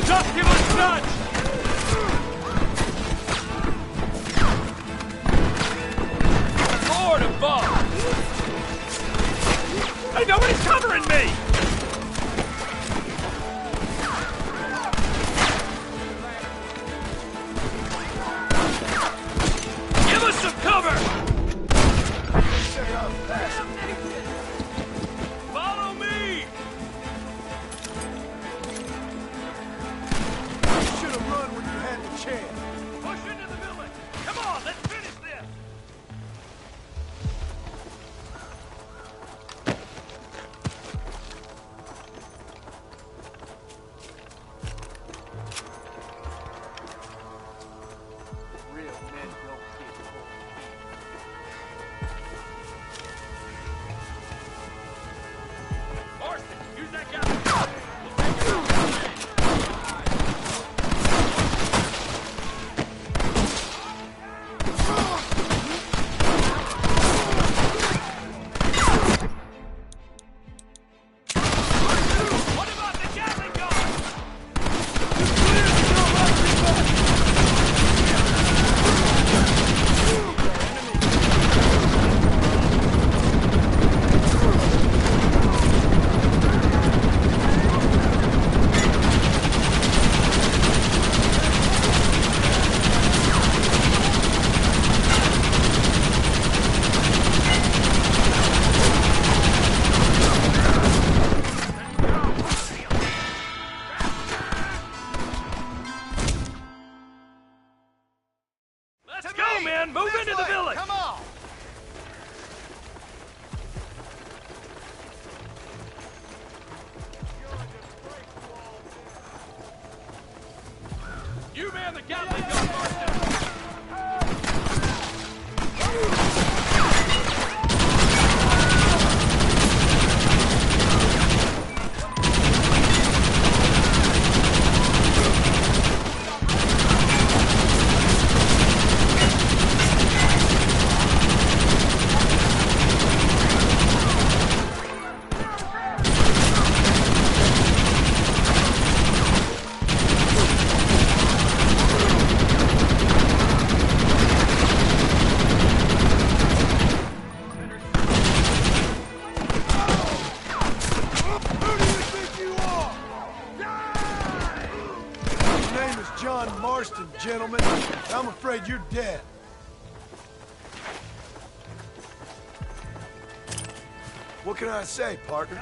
Just give us nudge! Lord above! Hey, nobody's covering me! Give us some cover! Follow me! You should have run when you had the chance. Push into the village! Come on, let's finish this! Real men don't get cold. Marston, use that gun! What about the Gatling gun? Let's go, man! Move into the village! Come on! You man the Gatling gun, Marston! Your name is John Marston, gentlemen. I'm afraid you're dead. What can I say, partner?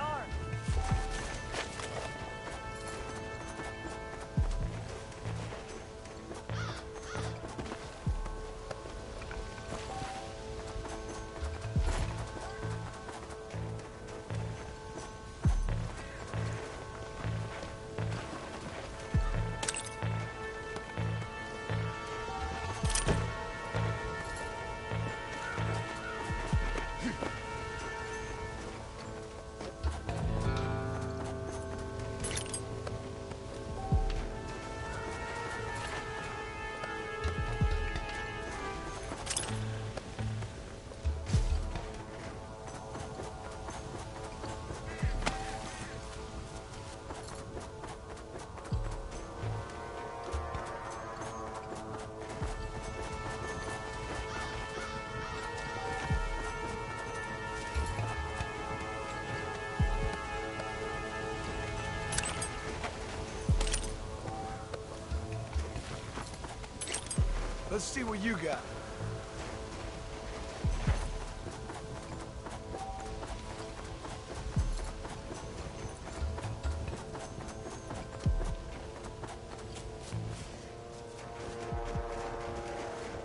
Let's see what you got.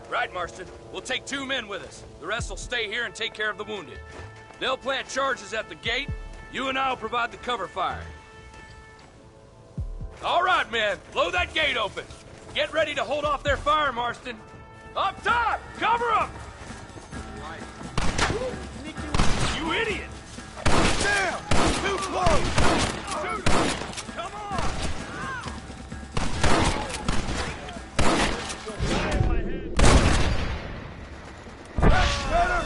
Right, Marston. We'll take 2 men with us. The rest will stay here and take care of the wounded. They'll plant charges at the gate. You and I will provide the cover fire. All right, men. Blow that gate open. Get ready to hold off their fire, Marston. Up top! Cover them! You idiot! Damn! Too close! Shoot him! Come on! That's better!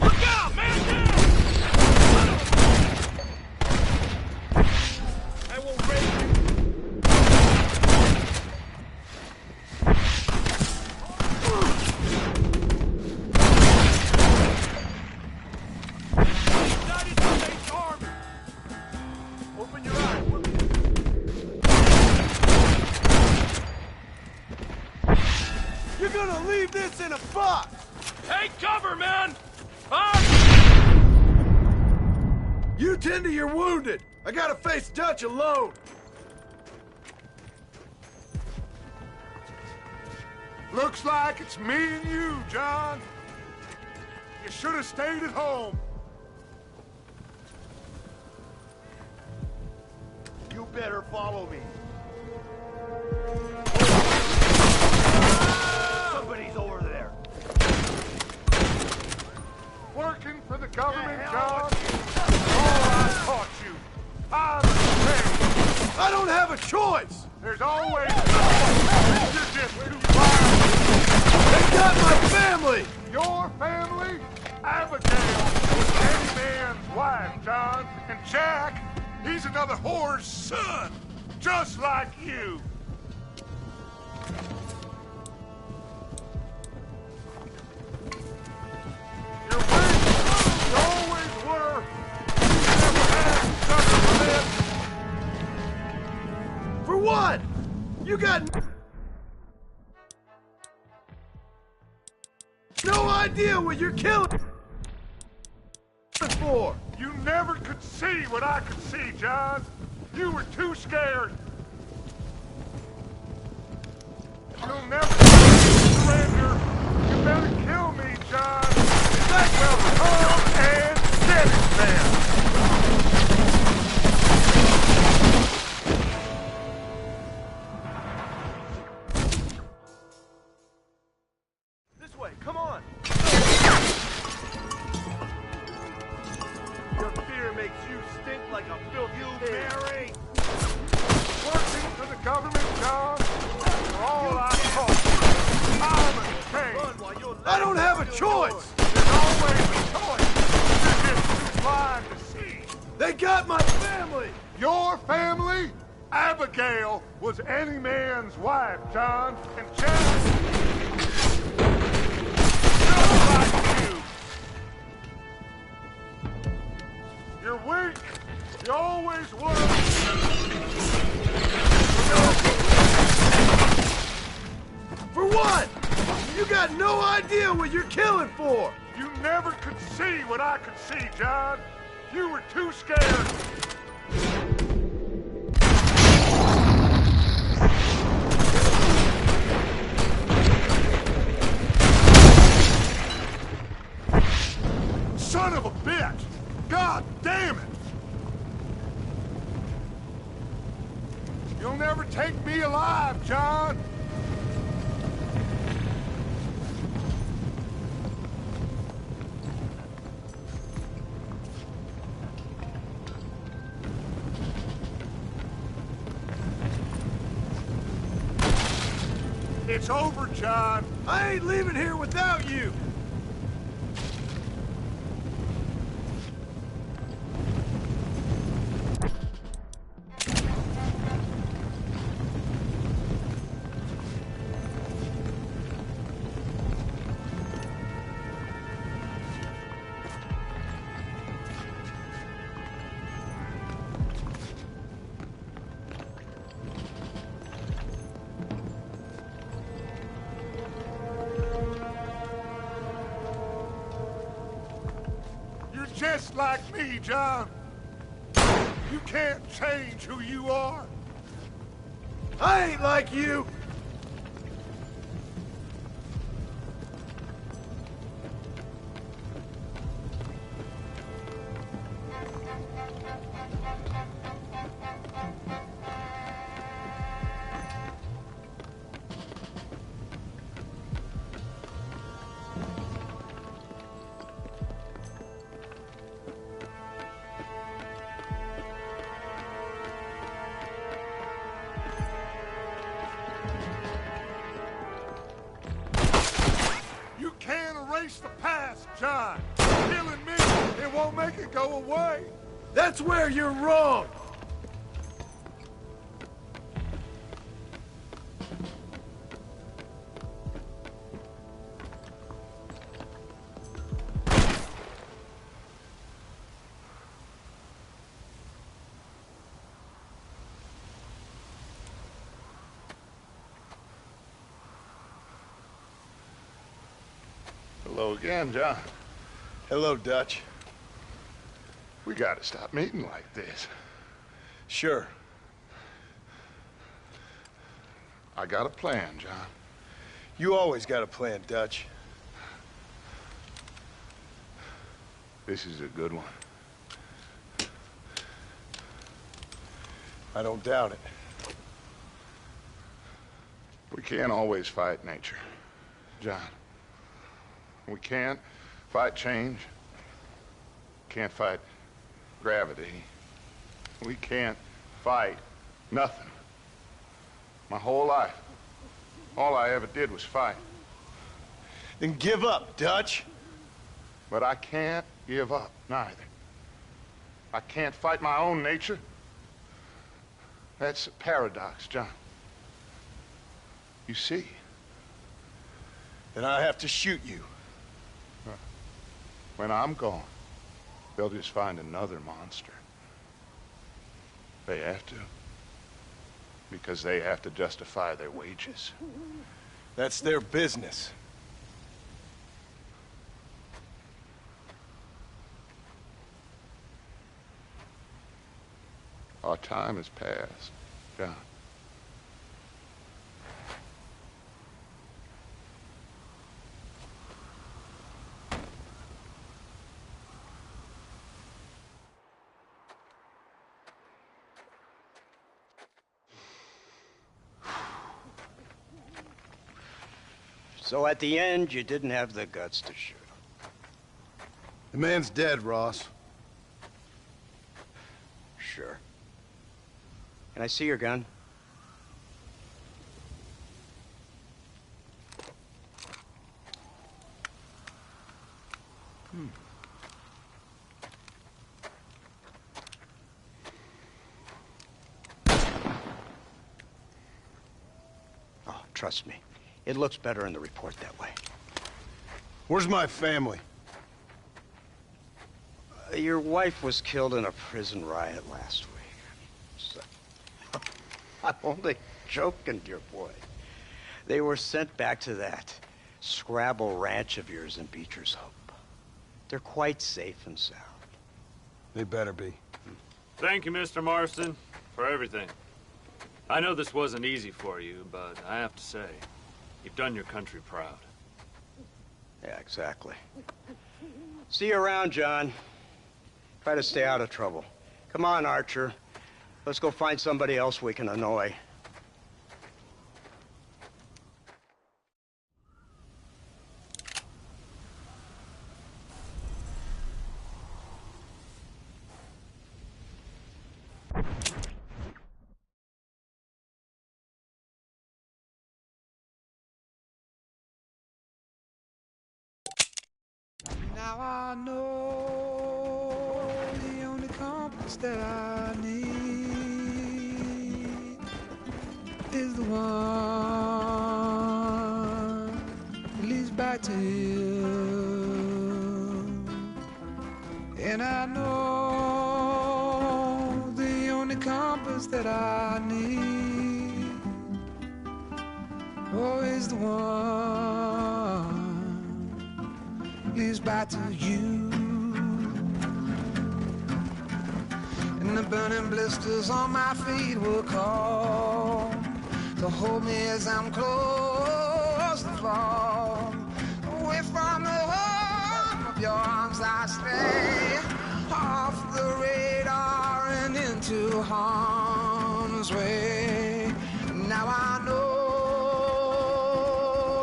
Look out! Man down! I will raise you. United States Army! Open your eyes, will you? You're gonna leave this in a box! Take cover, man! Fire! You tend to your wounded! I gotta face Dutch alone! Looks like it's me and you, John. You should have stayed at home. You better follow me. Somebody's over there. Working for the government, John. Oh, I taught you. I'm a I don't have a choice! There's always someone. You're just too blind. They got my family! Your family? Abigail was any man's wife, John. And Jack, he's another whore's son. Just like you. You're weak. You always were. You never had such a For what? You got no idea what you're killing for. You never could see what I could see, John. You were too scared. You'll never surrender. You better kill me, John. Well, come and get it, then. This way, come on! Your fear makes you stink like a filthy Mary! Working for the government, John, for all I taught. I'm a king. I don't have a choice! There's always a choice. You're just too blind to see. They got my family! Your family? Abigail was any man's wife, John, and Jack. Just like you. You're weak. You always were. For what? You got no idea what you're killing for! You never could see what I could see, John. You were too scared. Son of a bitch! God damn it! You'll never take me alive, John! It's over, John. I ain't leaving here without you! just like me, John. You can't change who you are. I ain't like you. The past, John. Killing me, it won't make it go away. That's where you're wrong. Hello again, John. Hello, Dutch. We gotta stop meeting like this. Sure. I got a plan, John. You always got a plan, Dutch. This is a good one. I don't doubt it. We can't always fight nature, John. We can't fight change. Can't fight gravity. We can't fight nothing. My whole life, all I ever did was fight. Then give up, Dutch. But I can't give up, neither. I can't fight my own nature. That's a paradox, John. You see? Then I have to shoot you. When I'm gone, they'll just find another monster. They have to. Because they have to justify their wages. That's their business. Our time has passed, John. So at the end, you didn't have the guts to shoot him. The man's dead, Ross. Sure. Can I see your gun? Oh, trust me. It looks better in the report that way. Where's my family? Your wife was killed in a prison riot last week. So, I'm only joking, dear boy. They were sent back to that Scrabble ranch of yours in Beecher's Hope. They're quite safe and sound. They better be. Thank you, Mr. Marston, for everything. I know this wasn't easy for you, but I have to say, you've done your country proud. Yeah, exactly. See you around, John. Try to stay out of trouble. Come on, Archer. Let's go find somebody else we can annoy. Now I know the only compass that I need is the one that leads back to you. And I know the only compass that I need, oh, is the one leads back to you. And the burning blisters on my feet will call to hold me as I'm close to fall. Away from the home of your arms I stray, off the radar and into harm's way. Now I know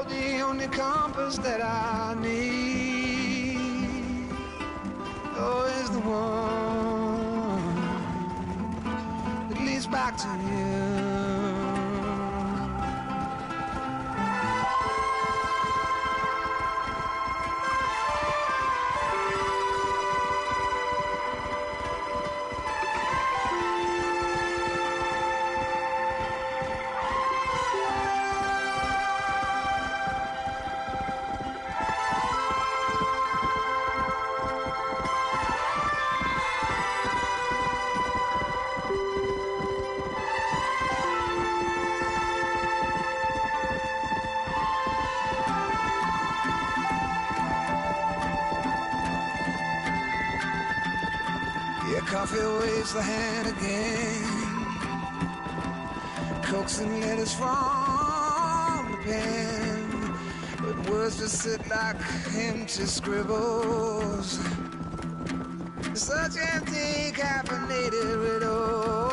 the only compass that I need, oh, is the one that leads back to you. Coffee waves the hand again, coaxing letters from the pen, but words just sit like empty scribbles, such empty caffeinated riddles.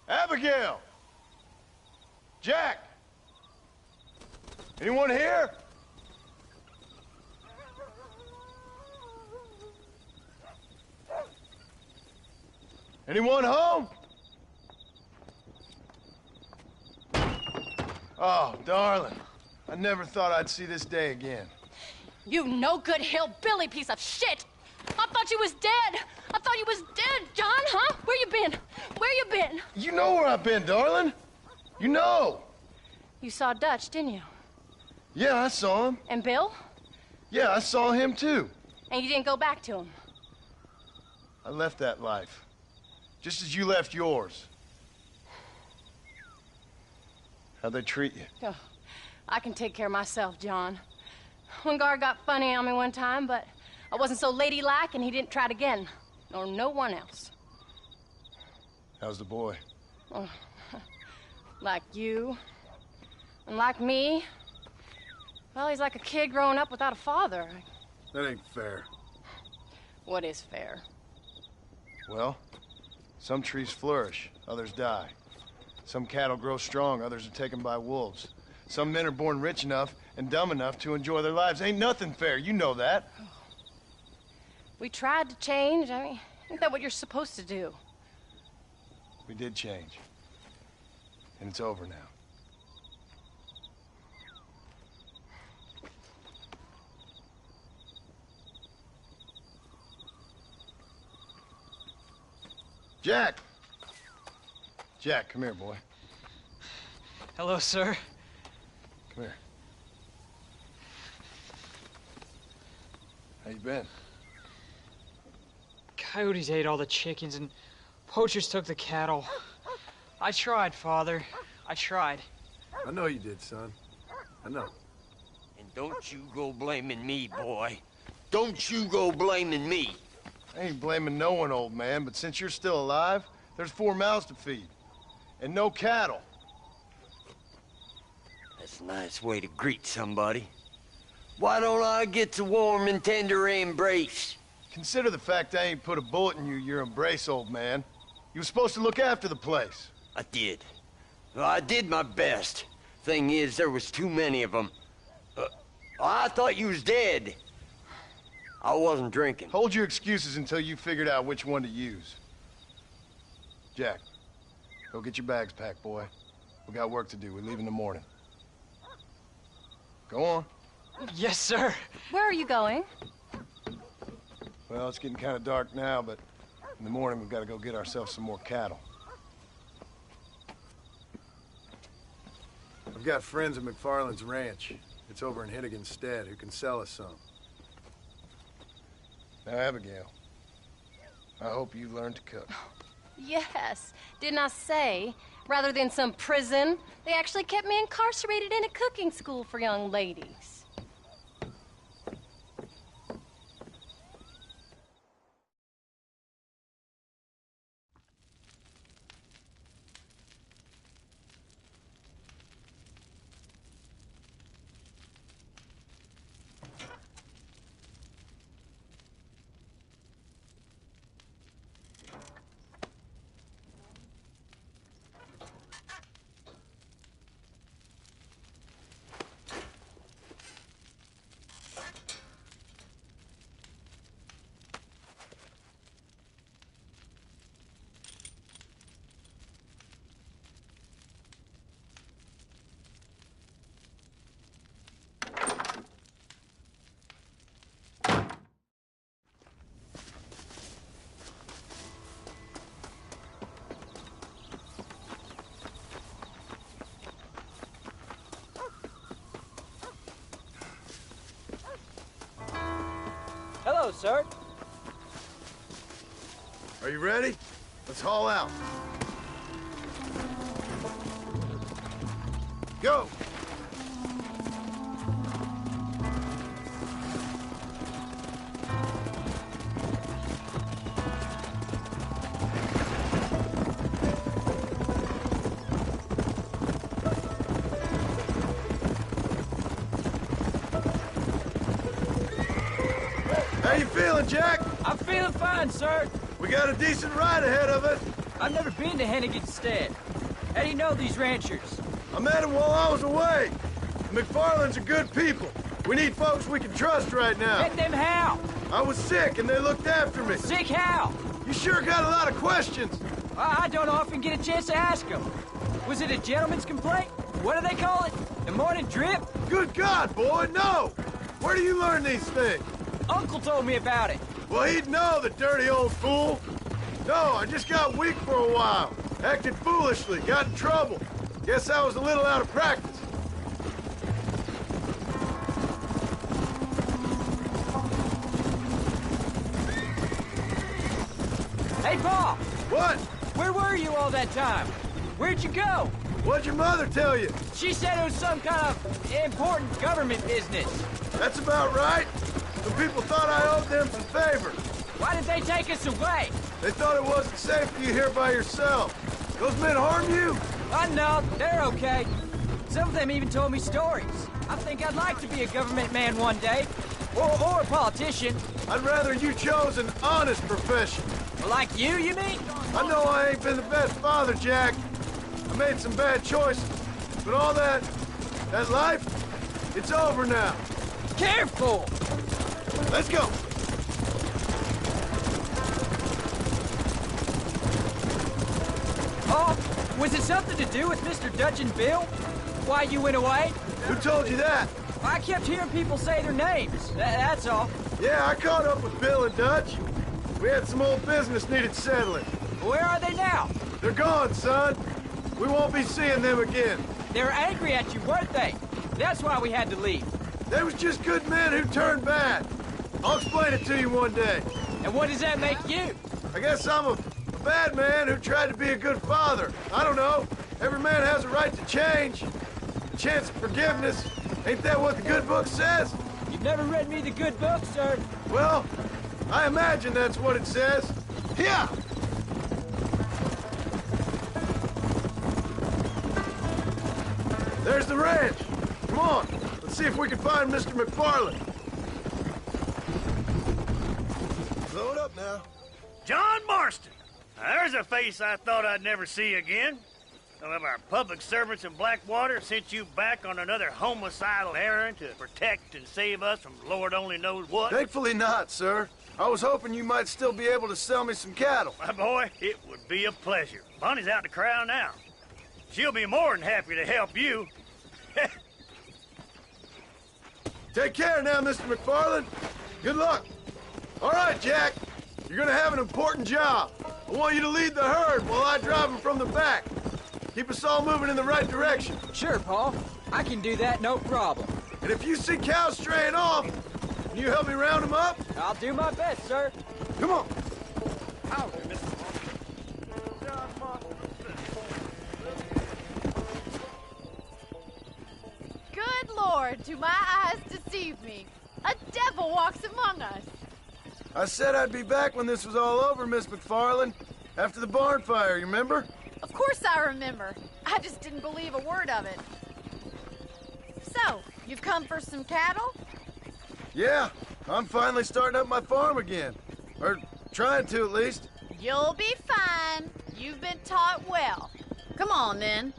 Abigail! Jack! Anyone here? Anyone home? Oh, darling. I never thought I'd see this day again. You no-good hillbilly piece of shit! I thought you was dead! I thought you was dead, John, huh? Where you been? Where you been? You know where I've been, darling. You know. You saw Dutch, didn't you? Yeah, I saw him. And Bill? Yeah, I saw him too. And you didn't go back to him? I left that life. Just as you left yours. How'd they treat you? Oh, I can take care of myself, John. One guard got funny on me one time, but I wasn't so ladylike and he didn't try it again. Nor no one else. How's the boy? Oh, like you. And like me. Well, he's like a kid growing up without a father. That ain't fair. What is fair? Well, some trees flourish, others die. Some cattle grow strong, others are taken by wolves. Some men are born rich enough and dumb enough to enjoy their lives. Ain't nothing fair, you know that. We tried to change. I mean, isn't that what you're supposed to do? We did change. And it's over now. Jack! Jack, come here, boy. Hello, sir. Come here. How you been? Coyotes ate all the chickens and poachers took the cattle. I tried, Father. I tried. I know you did, son. I know. And don't you go blaming me, boy. Don't you go blaming me. I ain't blaming no one, old man, but since you're still alive, there's 4 mouths to feed. And no cattle. That's a nice way to greet somebody. Why don't I get the warm and tender embrace? Consider the fact I ain't put a bullet in your embrace, old man. You were supposed to look after the place. I did. Well, I did my best. Thing is, there was too many of them. I thought you was dead. I wasn't drinking. Hold your excuses until you figured out which one to use. Jack, go get your bags packed, boy. We got work to do. We leave in the morning. Go on. Yes, sir. Where are you going? Well, it's getting kind of dark now, but in the morning we've got to go get ourselves some more cattle. I've got friends at McFarland's ranch. It's over in Hideout who can sell us some. Now, Abigail, I hope you learned to cook. Yes. Didn't I say, rather than some prison, they actually kept me incarcerated in a cooking school for young ladies. Hello, sir. Are you ready? Let's haul out. Go! How you feeling, Jack? I'm feeling fine, sir. We got a decent ride ahead of us. I've never been to Henniganstead. How do you know these ranchers? I met them while I was away. The McFarlands are good people. We need folks we can trust right now. Met them how? I was sick and they looked after me. Sick how? You sure got a lot of questions. I don't often get a chance to ask them. Was it a gentleman's complaint? What do they call it? The morning drip? Good God, boy, no! Where do you learn these things? Uncle told me about it. Well, he'd know, the dirty old fool. No, I just got weak for a while. Acted foolishly, got in trouble. Guess I was a little out of practice. Hey, Pa! What? Where were you all that time? Where'd you go? What'd your mother tell you? She said it was some kind of important government business. That's about right. The people thought I owed them some favor. Why did they take us away? They thought it wasn't safe for you here by yourself. Those men harm you? No, they're okay. Some of them even told me stories. I think I'd like to be a government man one day. Or a politician. I'd rather you chose an honest profession. Like you mean? I know I ain't been the best father, Jack. I made some bad choices. But all that life, it's over now. Careful! Let's go. Oh, was it something to do with Mr. Dutch and Bill? Why you went away? Who told you that? I kept hearing people say their names. That's all. Yeah, I caught up with Bill and Dutch. We had some old business needed settling. Where are they now? They're gone, son. We won't be seeing them again. They were angry at you, weren't they? That's why we had to leave. They was just good men who turned bad. I'll explain it to you one day. And what does that make you? I guess I'm a bad man who tried to be a good father. I don't know. Every man has a right to change. A chance of forgiveness. Ain't that what the good book says? You've never read me the good book, sir. Well, I imagine that's what it says. Here! There's the ranch. Come on, let's see if we can find Mr. McFarland. Load up now. John Marston. Now, there's a face I thought I'd never see again. Some of our public servants in Blackwater sent you back on another homicidal errand to protect and save us from Lord only knows what? Thankfully not, sir. I was hoping you might still be able to sell me some cattle. My boy, it would be a pleasure. Bonnie's out to corral now. She'll be more than happy to help you. Take care now, Mr. McFarland. Good luck. All right, Jack. You're gonna have an important job. I want you to lead the herd while I drive them from the back. Keep us all moving in the right direction. Sure, Paul. I can do that, no problem. And if you see cows straying off, can you help me round them up? I'll do my best, sir. Come on. Good Lord, do my eyes deceive me? A devil walks among us. I said I'd be back when this was all over, Miss McFarland. After the barn fire, you remember? Of course I remember. I just didn't believe a word of it. So, you've come for some cattle? Yeah, I'm finally starting up my farm again. Or trying to, at least. You'll be fine. You've been taught well. Come on, then.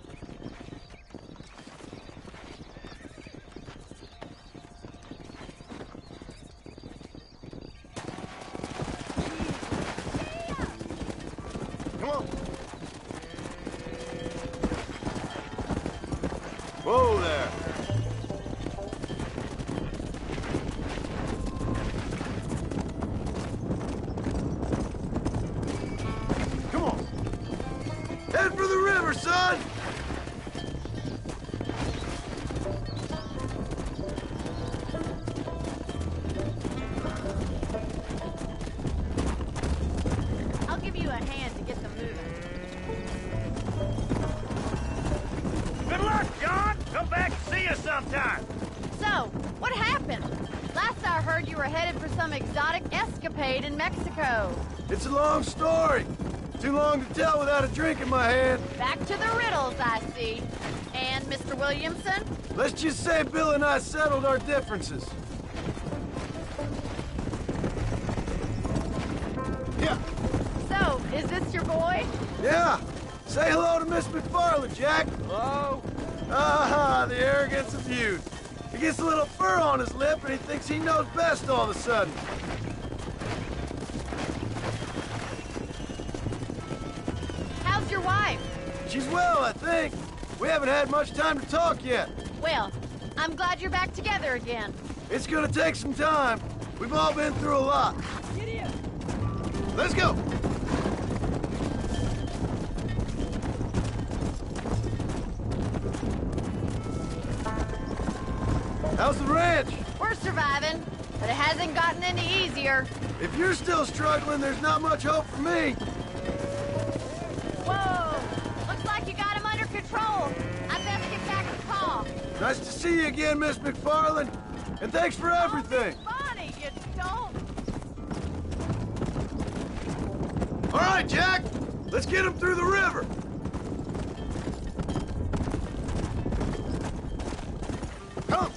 Come on. Whoa there. Come on. Head for the river, son. I'll give you a hand to get them moving. Good luck, John. Come back and see us sometime. So, what happened? Last I heard you were headed for some exotic escapade in Mexico. It's a long story. Too long to tell without a drink in my hand. Back to the riddles, I see. And Mr. Williamson? Let's just say Bill and I settled our differences. Yeah. So, is this your boy? Yeah. Say hello to Miss McFarland, Jack. Hello. Ah, the arrogance of youth. He gets a little fur on his lip and he thinks he knows best all of a sudden. How's your wife? She's well, I think. We haven't had much time to talk yet. Well, I'm glad you're back together again. It's gonna take some time. We've all been through a lot. Gideon. Let's go. How's the ranch? We're surviving, but it hasn't gotten any easier. If you're still struggling, there's not much hope for me. Whoa! Looks like you got him under control. I best get back to Pa. Nice to see you again, Miss McFarland. And thanks for everything. Bonnie, you don't. All right, Jack. Let's get him through the river. Come.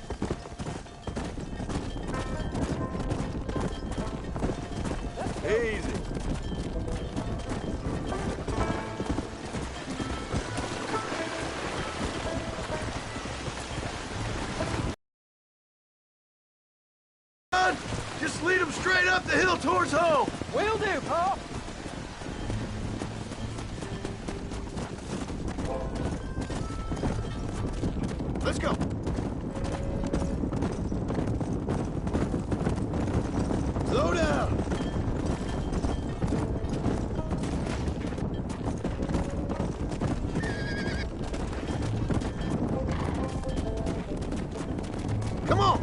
Easy. Just lead him straight up the hill towards home. Will do, Paul. Let's go. Slow down. Come on.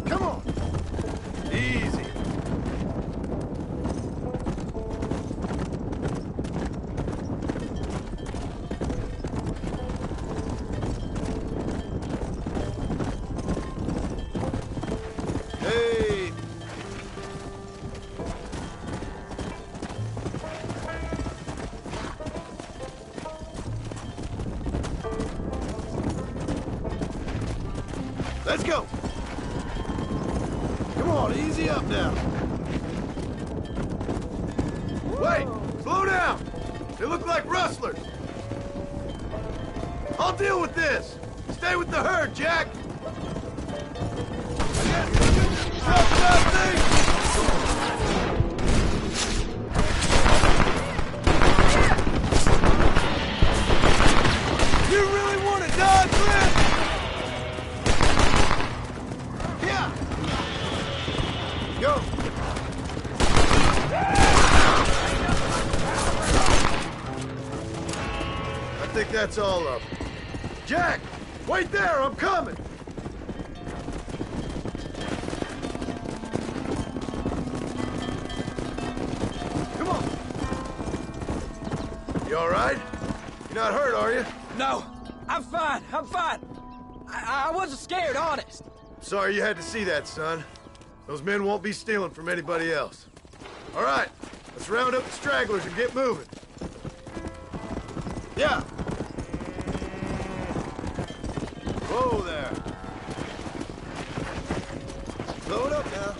Come on. Easy. Hey. Let's go. Come on, easy up now. Wait! Slow down! They look like rustlers! I'll deal with this! Stay with the herd, Jack! You really want to die, Clint? Yeah! Go! I think that's all of them. Jack! Wait there! I'm coming! Come on! You all right? You're not hurt, are you? No, I'm fine. I'm fine. I wasn't scared, honest. Sorry you had to see that, son. Those men won't be stealing from anybody else. All right, let's round up the stragglers and get moving. Yeah. Whoa there. Slow it up now.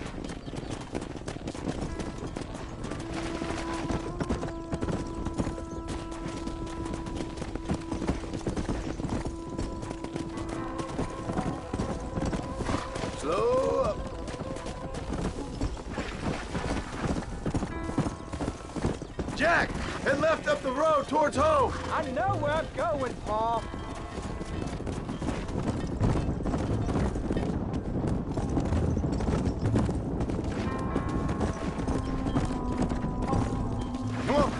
Slow up. Jack, head left up the road towards home. I know where I'm going, Paul. Come on.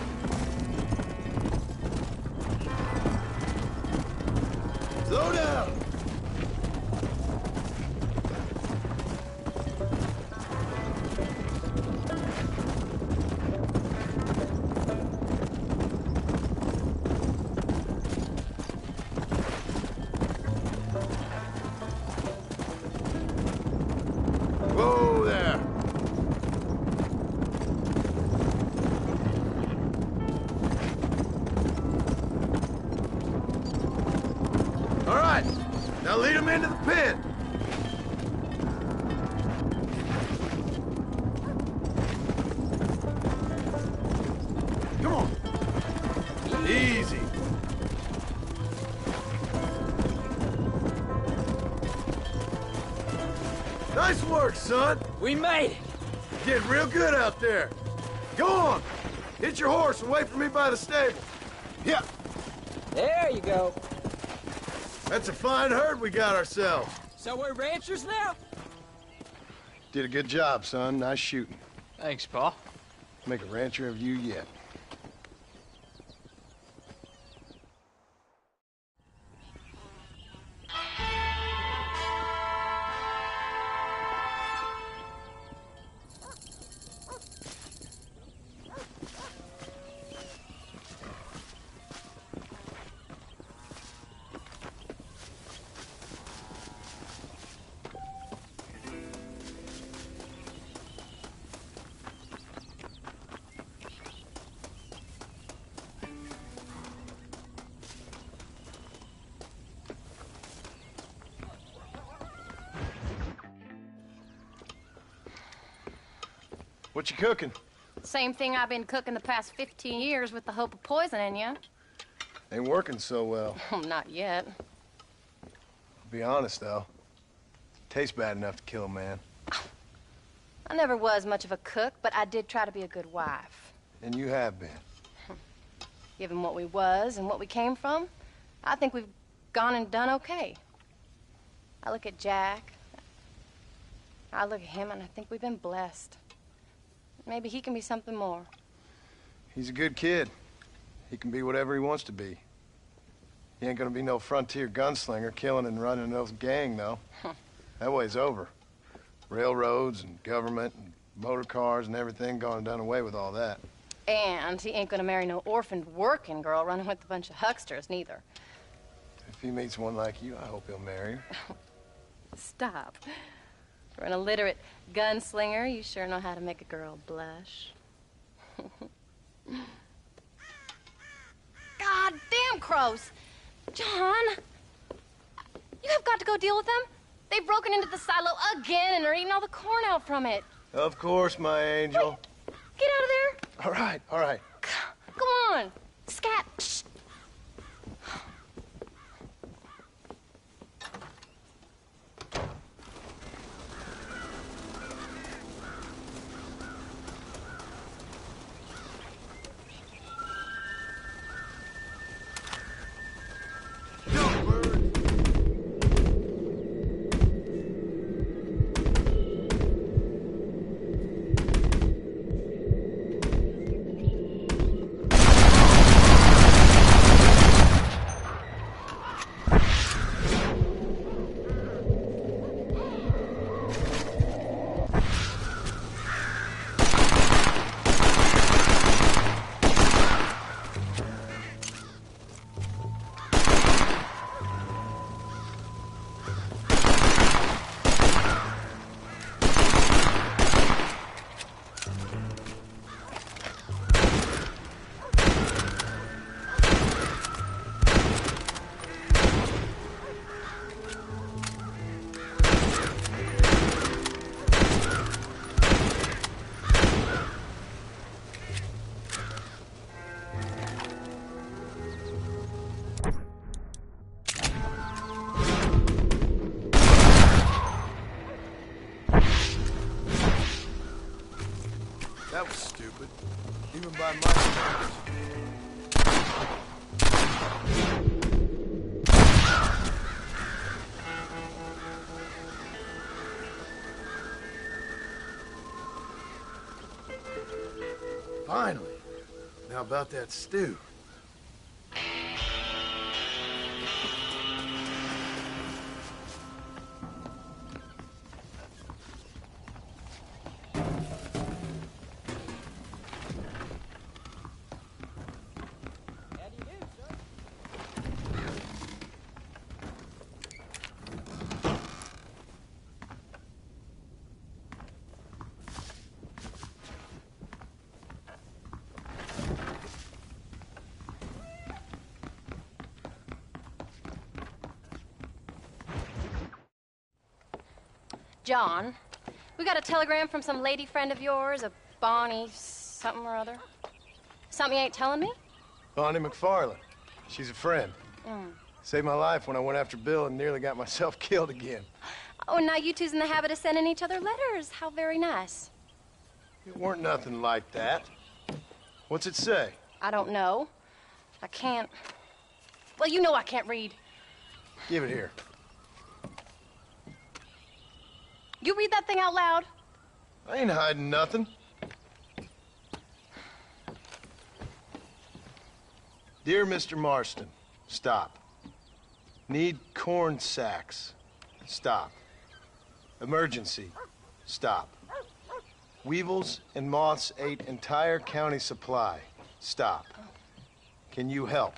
Slow down. Whoa there. All right, now lead them into the pen. Come on. Easy. Nice work, son. We made it. Getting real good out there. Go on. Hit your horse and wait for me by the stable. Yeah. There you go. That's a fine herd we got ourselves. So we're ranchers now? Did a good job, son. Nice shooting. Thanks, Pa. Make a rancher of you yet. What you cooking? Same thing I've been cooking the past 15 years with the hope of poisoning you. Ain't working so well. Not yet. Be honest, though. Tastes bad enough to kill a man. I never was much of a cook, but I did try to be a good wife. And you have been. Given what we was and what we came from, I think we've gone and done okay. I look at Jack. I look at him, and I think we've been blessed. Maybe he can be something more. He's a good kid. He can be whatever he wants to be. He ain't gonna be no frontier gunslinger killing and running no gang, though. That way's over. Railroads and government and motor cars and everything gone and done away with all that. And he ain't gonna marry no orphaned working girl running with a bunch of hucksters, neither. If he meets one like you, I hope he'll marry her. Stop. For an illiterate gunslinger, you sure know how to make a girl blush. God damn crows! John! You have got to go deal with them. They've broken into the silo again and are eating all the corn out from it. Of course, my angel. Get out of there. All right, all right. Come on. Scat. Shh. That was stupid. Even by my standards. Finally. Now about that stew. John, we got a telegram from some lady friend of yours, a Bonnie something or other. Something you ain't telling me? Bonnie McFarland. She's a friend. Mm. Saved my life when I went after Bill and nearly got myself killed again. Oh, and now you two's in the habit of sending each other letters. How very nice. It weren't nothing like that. What's it say? I don't know. I can't... Well, you know I can't read. Give it here. You read that thing out loud? I ain't hiding nothing. Dear Mr. Marston, stop. Need corn sacks. Stop. Emergency. Stop. Weevils and moths ate entire county supply. Stop. Can you help?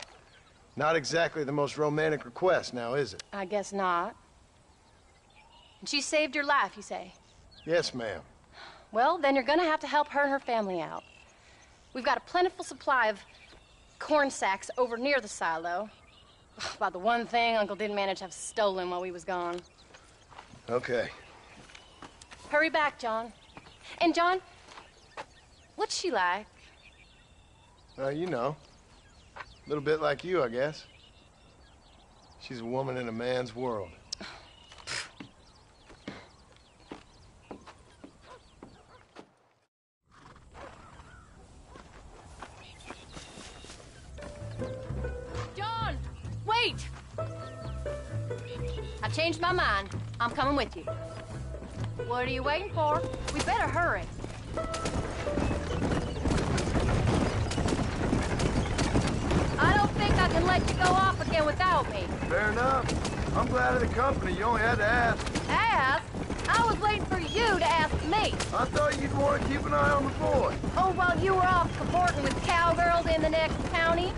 Not exactly the most romantic request now, is it? I guess not. She saved your life, you say? Yes, ma'am. Well, then you're gonna have to help her and her family out. We've got a plentiful supply of corn sacks over near the silo. About the one thing Uncle didn't manage to have stolen while we was gone. Okay. Hurry back, John. And John, what's she like? You know. A little bit like you, I guess. She's a woman in a man's world. John, wait! I changed my mind. I'm coming with you. What are you waiting for? We better hurry. I don't think I can let you go off again without me. Fair enough. I'm glad of the company. You only had to ask. Ask? I was waiting for you to ask me. I thought you'd want to keep an eye on the boy. Oh, while you were off cavorting with cowgirls in the next county?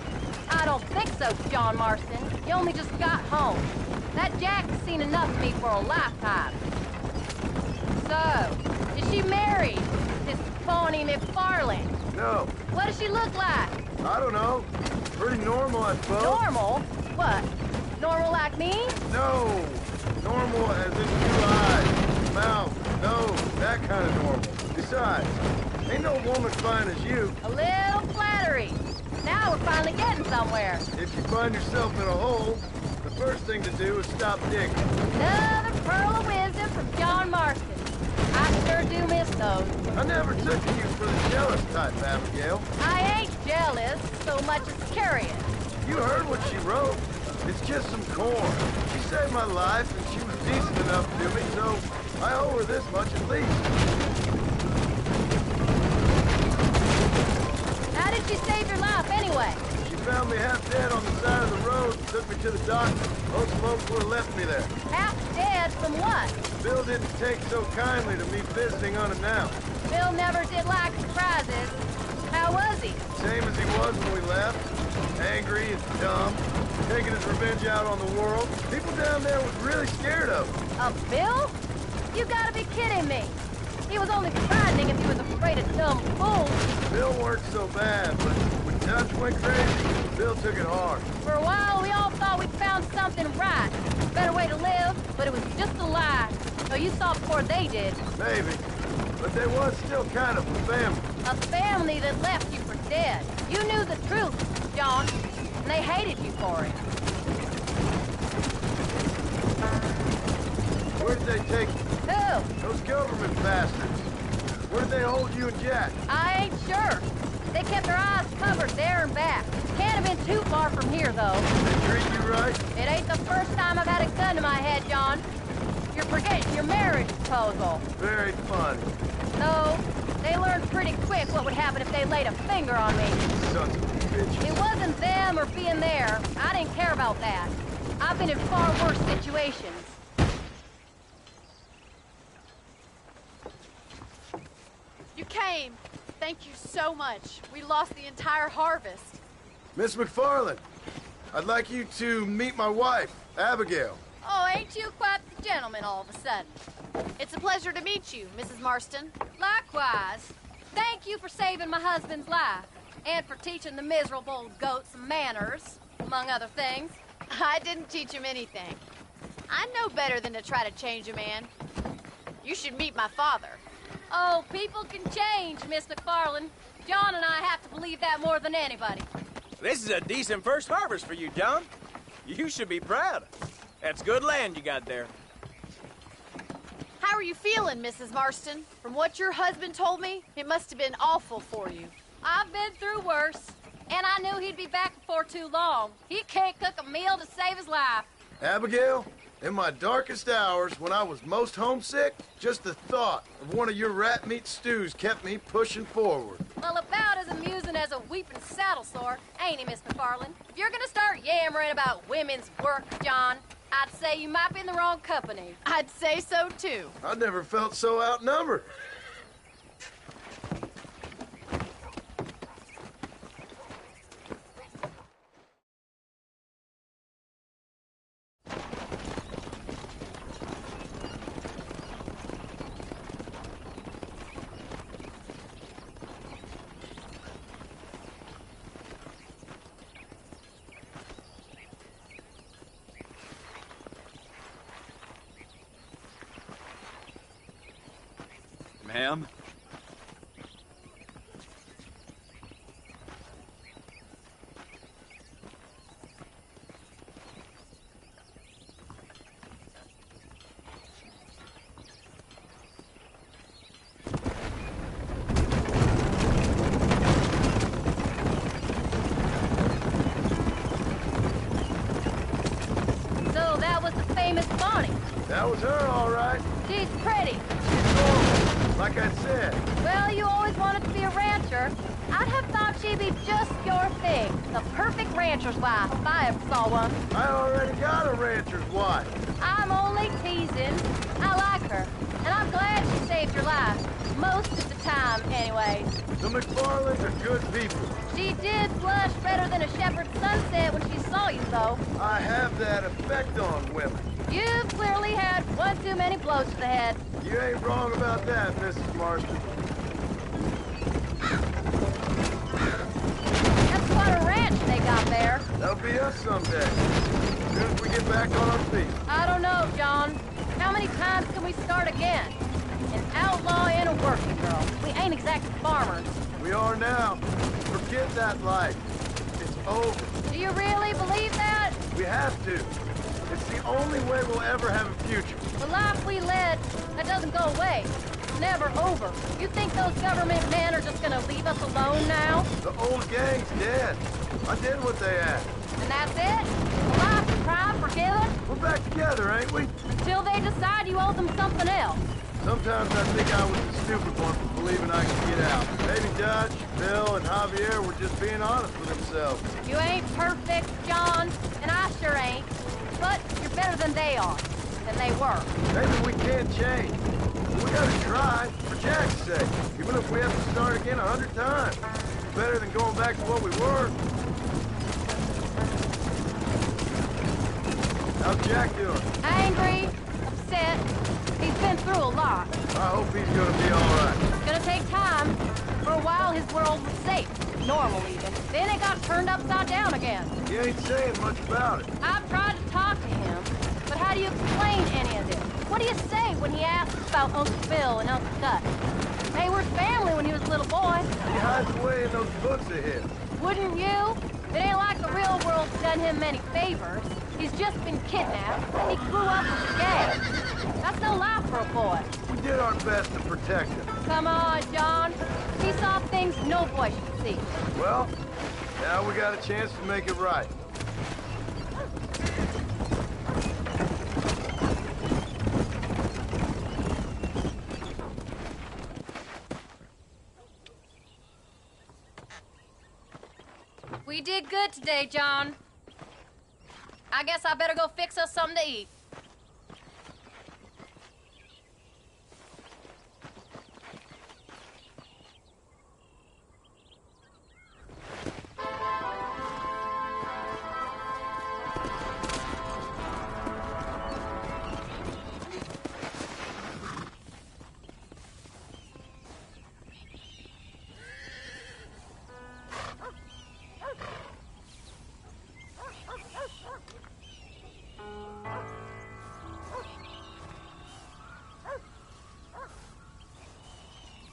I don't think so, John Marston. You only just got home. That Jack's seen enough of me for a lifetime. So, is she married? This Bonnie McFarland? No. What does she look like? I don't know. Pretty normal, I suppose. Normal? What? Normal like me? No. Normal as in blue eyes, mouth, nose, that kind of normal. Besides, Ain't no woman fine as you. A little flattery. Now we're finally getting somewhere. If you find yourself in a hole, the first thing to do is stop digging. Another pearl of wisdom from John Marston. I sure do miss those. I never took you for the jealous type, Abigail. I ain't jealous so much as curious. You heard what she wrote. It's just some corn. She saved my life, and she was decent enough to me, so I owe her this much at least. How did she save your life, anyway? She found me half dead on the side of the road and took me to the doctor. Most folks would have left me there. Half dead from what? Bill didn't take so kindly to me visiting unannounced. Bill never did like surprises. How was he? Same as he was when we left. Angry and dumb. Taking his revenge out on the world. People down there was really scared of him. Of Bill? You gotta be kidding me. He was only frightening if he was afraid of dumb fools. Bill weren't so bad, but when Dutch went crazy, Bill took it hard. For a while, we all thought we'd found something right. Better way to live, but it was just a lie. So you saw before they did. Maybe. But they was still kind of a family. A family that left you for dead. You knew the truth, John, and they hated you for it. Where'd they take you? Who? Those government bastards. Where'd they hold you and Jack? I ain't sure. They kept their eyes covered there and back. Can't have been too far from here, though. They treat you right? It ain't the first time I've had a gun to my head, John. You're forgetting your marriage proposal. Very funny. No, they learned pretty quick what would happen if they laid a finger on me. Sons of bitches. It wasn't them or being there. I didn't care about that. I've been in far worse situations. You came. Thank you so much. We lost the entire harvest. Miss McFarland, I'd like you to meet my wife, Abigail. Oh, ain't you quite the gentleman all of a sudden? It's a pleasure to meet you, Mrs. Marston. Likewise. Thank you for saving my husband's life. And for teaching the miserable old goat some manners, among other things. I didn't teach him anything. I know better than to try to change a man. You should meet my father. Oh, people can change, Miss McFarland. John and I have to believe that more than anybody. This is a decent first harvest for you, John. You should be proud. That's good land you got there. How are you feeling, Mrs. Marston? From what your husband told me, it must have been awful for you. I've been through worse, and I knew he'd be back before too long. He can't cook a meal to save his life. Abigail, in my darkest hours, when I was most homesick, just the thought of one of your rat meat stews kept me pushing forward. Well, about as amusing as a weeping saddle sore, ain't he, Miss McFarland? If you're gonna start yammering about women's work, John, I'd say you might be in the wrong company. I'd say so, too. I never felt so outnumbered. Ma'am? So that was the famous Bonnie. That was her, all right. She's pretty. Like I said. Well, you always wanted to be a rancher. I'd have thought she'd be just your thing. The perfect rancher's wife, if I ever saw one. I already got a rancher's wife. I'm only teasing. I like her, and I'm glad she saved your life. Most of the time, anyways. The McFarlands are good people. She did blush redder than a shepherd's sunset when she saw you, though. I have that effect on women. You've clearly had one too many blows to the head. You ain't wrong about that, Mrs. Marston. That's quite a ranch they got there. That'll be us someday. As soon as we get back on our feet. I don't know, John. How many times can we start again? An outlaw and a working girl. We ain't exactly farmers. We are now. Forget that life. It's over. Do you really believe that? We have to. It's the only way we'll ever have a future. The life we led, that doesn't go away. It's never over. You think those government men are just gonna leave us alone now? The old gang's dead. I did what they asked. And that's it? Life, crime, forgiven? We're back together, ain't we? Until they decide you owe them something else. Sometimes I think I was the stupid one for believing I could get out. Maybe Dutch, Bill, and Javier were just being honest with themselves. You ain't perfect, John, and I sure ain't. But you're better than they are. Than they were. Maybe we can't change. We gotta try, for Jack's sake. Even if we have to start again 100 times. It's better than going back to what we were. How's Jack doing? Angry, upset. He's been through a lot. I hope he's gonna be all right. It's gonna take time. For a while, his world was safe. Normal, even. Then it got turned upside down again. He ain't saying much about it. I've tried to talk to him, but how do you explain any of this? What do you say when he asks about Uncle Phil and Uncle Dutch? They were family when he was a little boy. He hides away in those books of his. Wouldn't you? It ain't like the real world's done him many favors. He's just been kidnapped. He grew up with the gang. That's no life for a boy. We did our best to protect him. Come on, John. He saw things no boy should see. Well, now we got a chance to make it right. We did good today, John. I guess I better go fix us something to eat.